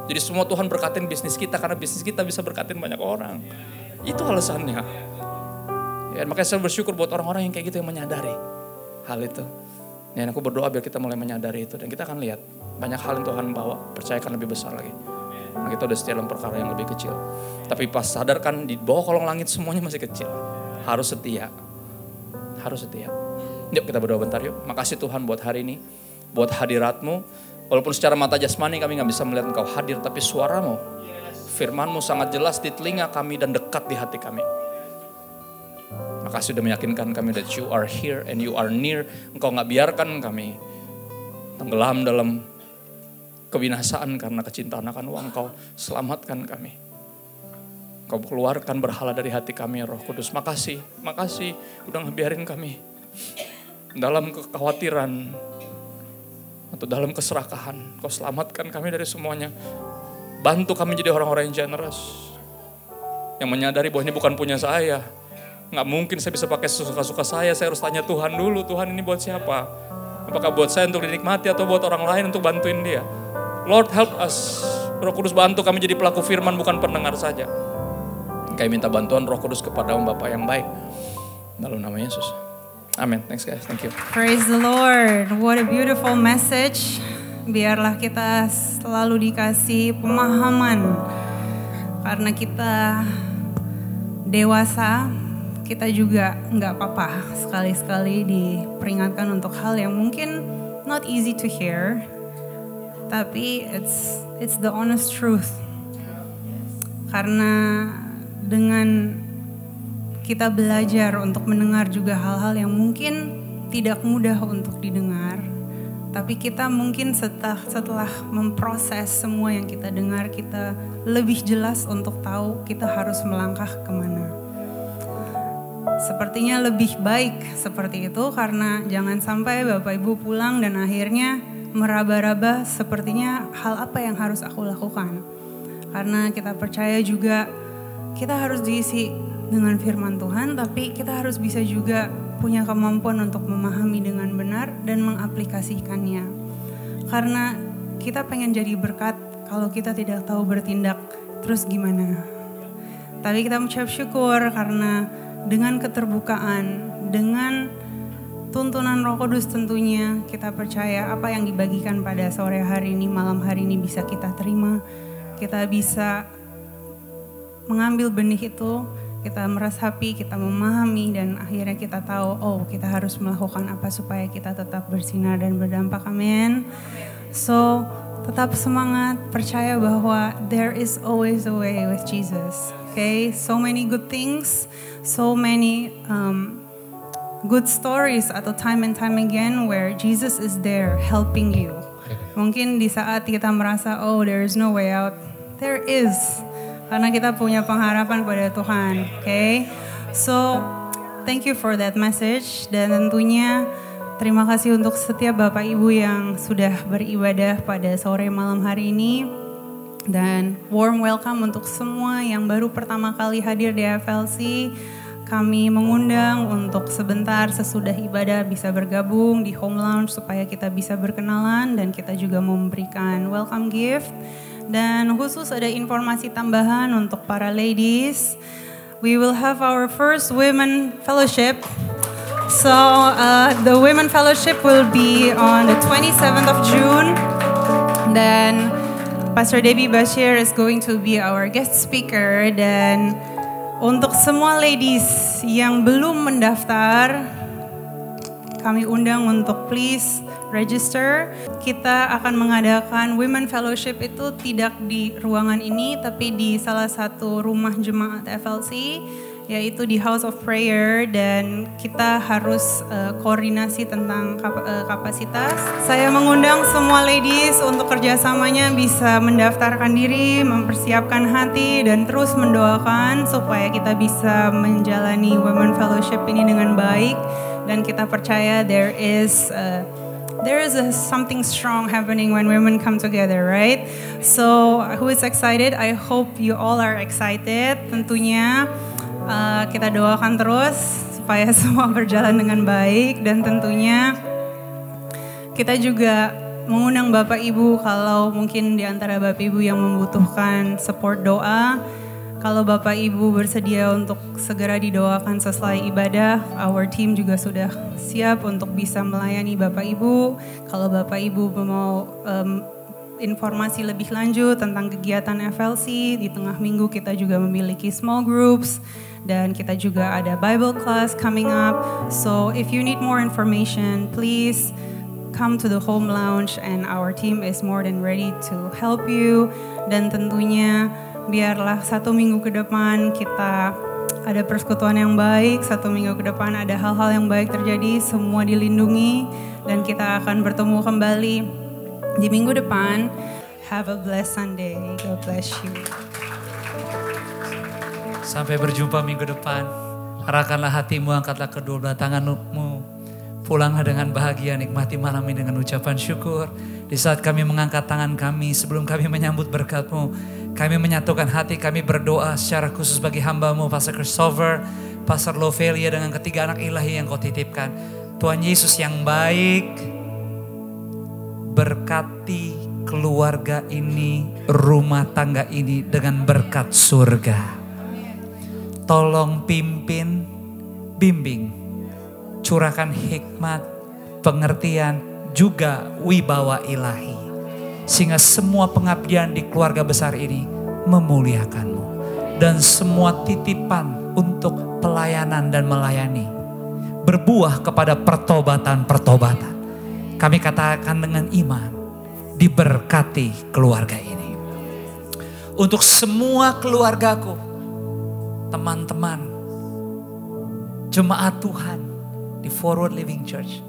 Jadi semua Tuhan berkatin bisnis kita karena bisnis kita bisa berkatin banyak orang. Itu alasannya. Ya, makanya saya bersyukur buat orang-orang yang kayak gitu yang menyadari hal itu. Dan aku berdoa biar kita mulai menyadari itu. Dan kita akan lihat banyak hal yang Tuhan bawa. Percayakan lebih besar lagi. Nah, kita udah setia dalam perkara yang lebih kecil. Tapi pas sadarkan di bawah kolong langit semuanya masih kecil. Harus setia. Harus setia. Yuk kita berdoa bentar yuk. Makasih Tuhan buat hari ini. Buat hadirat-Mu. Walaupun secara mata jasmani kami gak bisa melihat Engkau hadir. Tapi suara-Mu, firman-Mu sangat jelas di telinga kami dan dekat di hati kami. Makasih sudah meyakinkan kami that you are here and you are near. Engkau gak biarkan kami tenggelam dalam kebinasaan karena kecintaan akan uang. Kau selamatkan kami. Kau keluarkan berhala dari hati kami, Roh Kudus. Makasih udah ngebiarin kami dalam kekhawatiran atau dalam keserakahan. Kau selamatkan kami dari semuanya. Bantu kami jadi orang-orang yang generous, yang menyadari bahwa ini bukan punya saya. Nggak mungkin saya bisa pakai sesuka-suka saya harus tanya Tuhan dulu, Tuhan ini buat siapa? Apakah buat saya untuk dinikmati atau buat orang lain untuk bantuin dia? Lord help us. Roh Kudus bantu kami jadi pelaku firman bukan pendengar saja. Kami minta bantuan Roh Kudus kepada Bapa yang baik. Dalam nama Yesus. Amin. Thanks guys. Thank you. Praise the Lord. What a beautiful message. Biarlah kita selalu dikasih pemahaman. Karena kita dewasa, kita juga nggak apa-apa sekali-sekali diperingatkan untuk hal yang mungkin not easy to hear. Tapi it's the honest truth. Karena dengan kita belajar untuk mendengar juga hal-hal yang mungkin tidak mudah untuk didengar. Tapi kita mungkin setelah memproses semua yang kita dengar, kita lebih jelas untuk tahu kita harus melangkah kemana. Sepertinya lebih baik seperti itu karena jangan sampai Bapak Ibu pulang dan akhirnya meraba-raba sepertinya hal apa yang harus aku lakukan. Karena kita percaya juga kita harus diisi dengan firman Tuhan, tapi kita harus bisa juga punya kemampuan untuk memahami dengan benar dan mengaplikasikannya. Karena kita pengen jadi berkat, kalau kita tidak tahu bertindak, terus gimana? Tapi kita mengucap syukur karena dengan keterbukaan, dengan tuntunan Roh Kudus tentunya kita percaya apa yang dibagikan pada sore hari ini, malam hari ini bisa kita terima. Kita bisa mengambil benih itu, kita meresapi, kita memahami, dan akhirnya kita tahu, oh kita harus melakukan apa supaya kita tetap bersinar dan berdampak. Amin. So tetap semangat, percaya bahwa there is always a way with Jesus. Okay, so many good things, so many good stories atau time and time again where Jesus is there helping you. Mungkin di saat kita merasa, oh there is no way out, there is. Karena kita punya pengharapan pada Tuhan, okay? So, thank you for that message. Dan tentunya terima kasih untuk setiap Bapak Ibu yang sudah beribadah pada sore malam hari ini. Dan warm welcome untuk semua yang baru pertama kali hadir di FLC. Kami mengundang untuk sebentar sesudah ibadah bisa bergabung di home lounge supaya kita bisa berkenalan dan kita juga memberikan welcome gift. Dan khusus ada informasi tambahan untuk para ladies. We will have our first women fellowship. So the women fellowship will be on the 27th of June. Dan Pastor Debbie Bashir is going to be our guest speaker. Dan untuk semua ladies yang belum mendaftar, kami undang untuk please register. Kita akan mengadakan Women Fellowship itu tidak di ruangan ini, tapi di salah satu rumah jemaat FLC, yaitu di House of Prayer, dan kita harus koordinasi tentang kapasitas. Saya mengundang semua ladies untuk kerjasamanya bisa mendaftarkan diri, mempersiapkan hati, dan terus mendoakan supaya kita bisa menjalani Women Fellowship ini dengan baik. Dan kita percaya there is something strong happening when women come together, right? So, who is excited? I hope you all are excited. Tentunya kita doakan terus supaya semua berjalan dengan baik, dan tentunya kita juga mengundang Bapak Ibu kalau mungkin di antara Bapak Ibu yang membutuhkan support doa. Kalau Bapak Ibu bersedia untuk segera didoakan setelah ibadah, our team juga sudah siap untuk bisa melayani Bapak Ibu. Kalau Bapak Ibu mau informasi lebih lanjut tentang kegiatan FLC, di tengah minggu kita juga memiliki small groups, dan kita juga ada Bible class coming up. So if you need more information, please come to the home lounge and our team is more than ready to help you. Dan tentunya biarlah 1 minggu ke depan kita ada persekutuan yang baik, 1 minggu ke depan ada hal-hal yang baik terjadi, semua dilindungi, dan kita akan bertemu kembali di minggu depan. Have a blessed Sunday. God bless you. Sampai berjumpa minggu depan. Arahkanlah hatimu, angkatlah kedua belah tanganmu. Pulanglah dengan bahagia, nikmati malam ini dengan ucapan syukur. Di saat kami mengangkat tangan kami, sebelum kami menyambut berkat-Mu, kami menyatukan hati, kami berdoa secara khusus bagi hamba-Mu, Pastor Christopher, Pastor Lovelia, dengan ketiga anak ilahi yang Kau titipkan. Tuhan Yesus yang baik, berkati keluarga ini, rumah tangga ini dengan berkat surga. Tolong pimpin, bimbing, curahkan hikmat, pengertian, juga wibawa ilahi. Sehingga semua pengabdian di keluarga besar ini memuliakan-Mu. Dan semua titipan untuk pelayanan dan melayani berbuah kepada pertobatan-pertobatan. Kami katakan dengan iman, diberkati keluarga ini. Untuk semua keluargaku, teman-teman, jemaat Tuhan di Forward Living Church,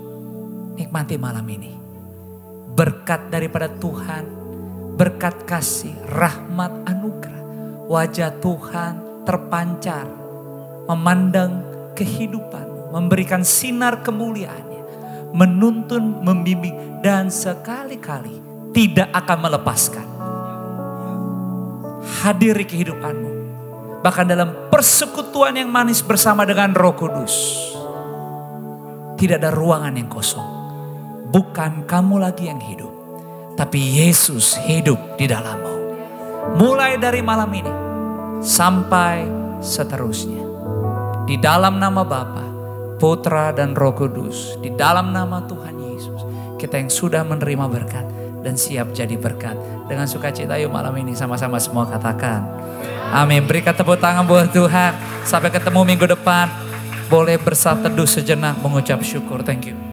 nikmati malam ini. Berkat daripada Tuhan, berkat kasih, rahmat, anugerah, wajah Tuhan terpancar, memandang kehidupan, memberikan sinar kemuliaannya, menuntun, membimbing, dan sekali-kali tidak akan melepaskan. Hadir di kehidupanmu, bahkan dalam persekutuan yang manis bersama dengan Roh Kudus. Tidak ada ruangan yang kosong. Bukan kamu lagi yang hidup, tapi Yesus hidup di dalammu. Mulai dari malam ini sampai seterusnya. Di dalam nama Bapa, Putra dan Roh Kudus, di dalam nama Tuhan Yesus, kita yang sudah menerima berkat dan siap jadi berkat. Dengan sukacita yuk malam ini sama-sama semua katakan. Amin. Berikan tepuk tangan buat Tuhan. Sampai ketemu minggu depan. Boleh bersatu teduh sejenak mengucap syukur. Thank you.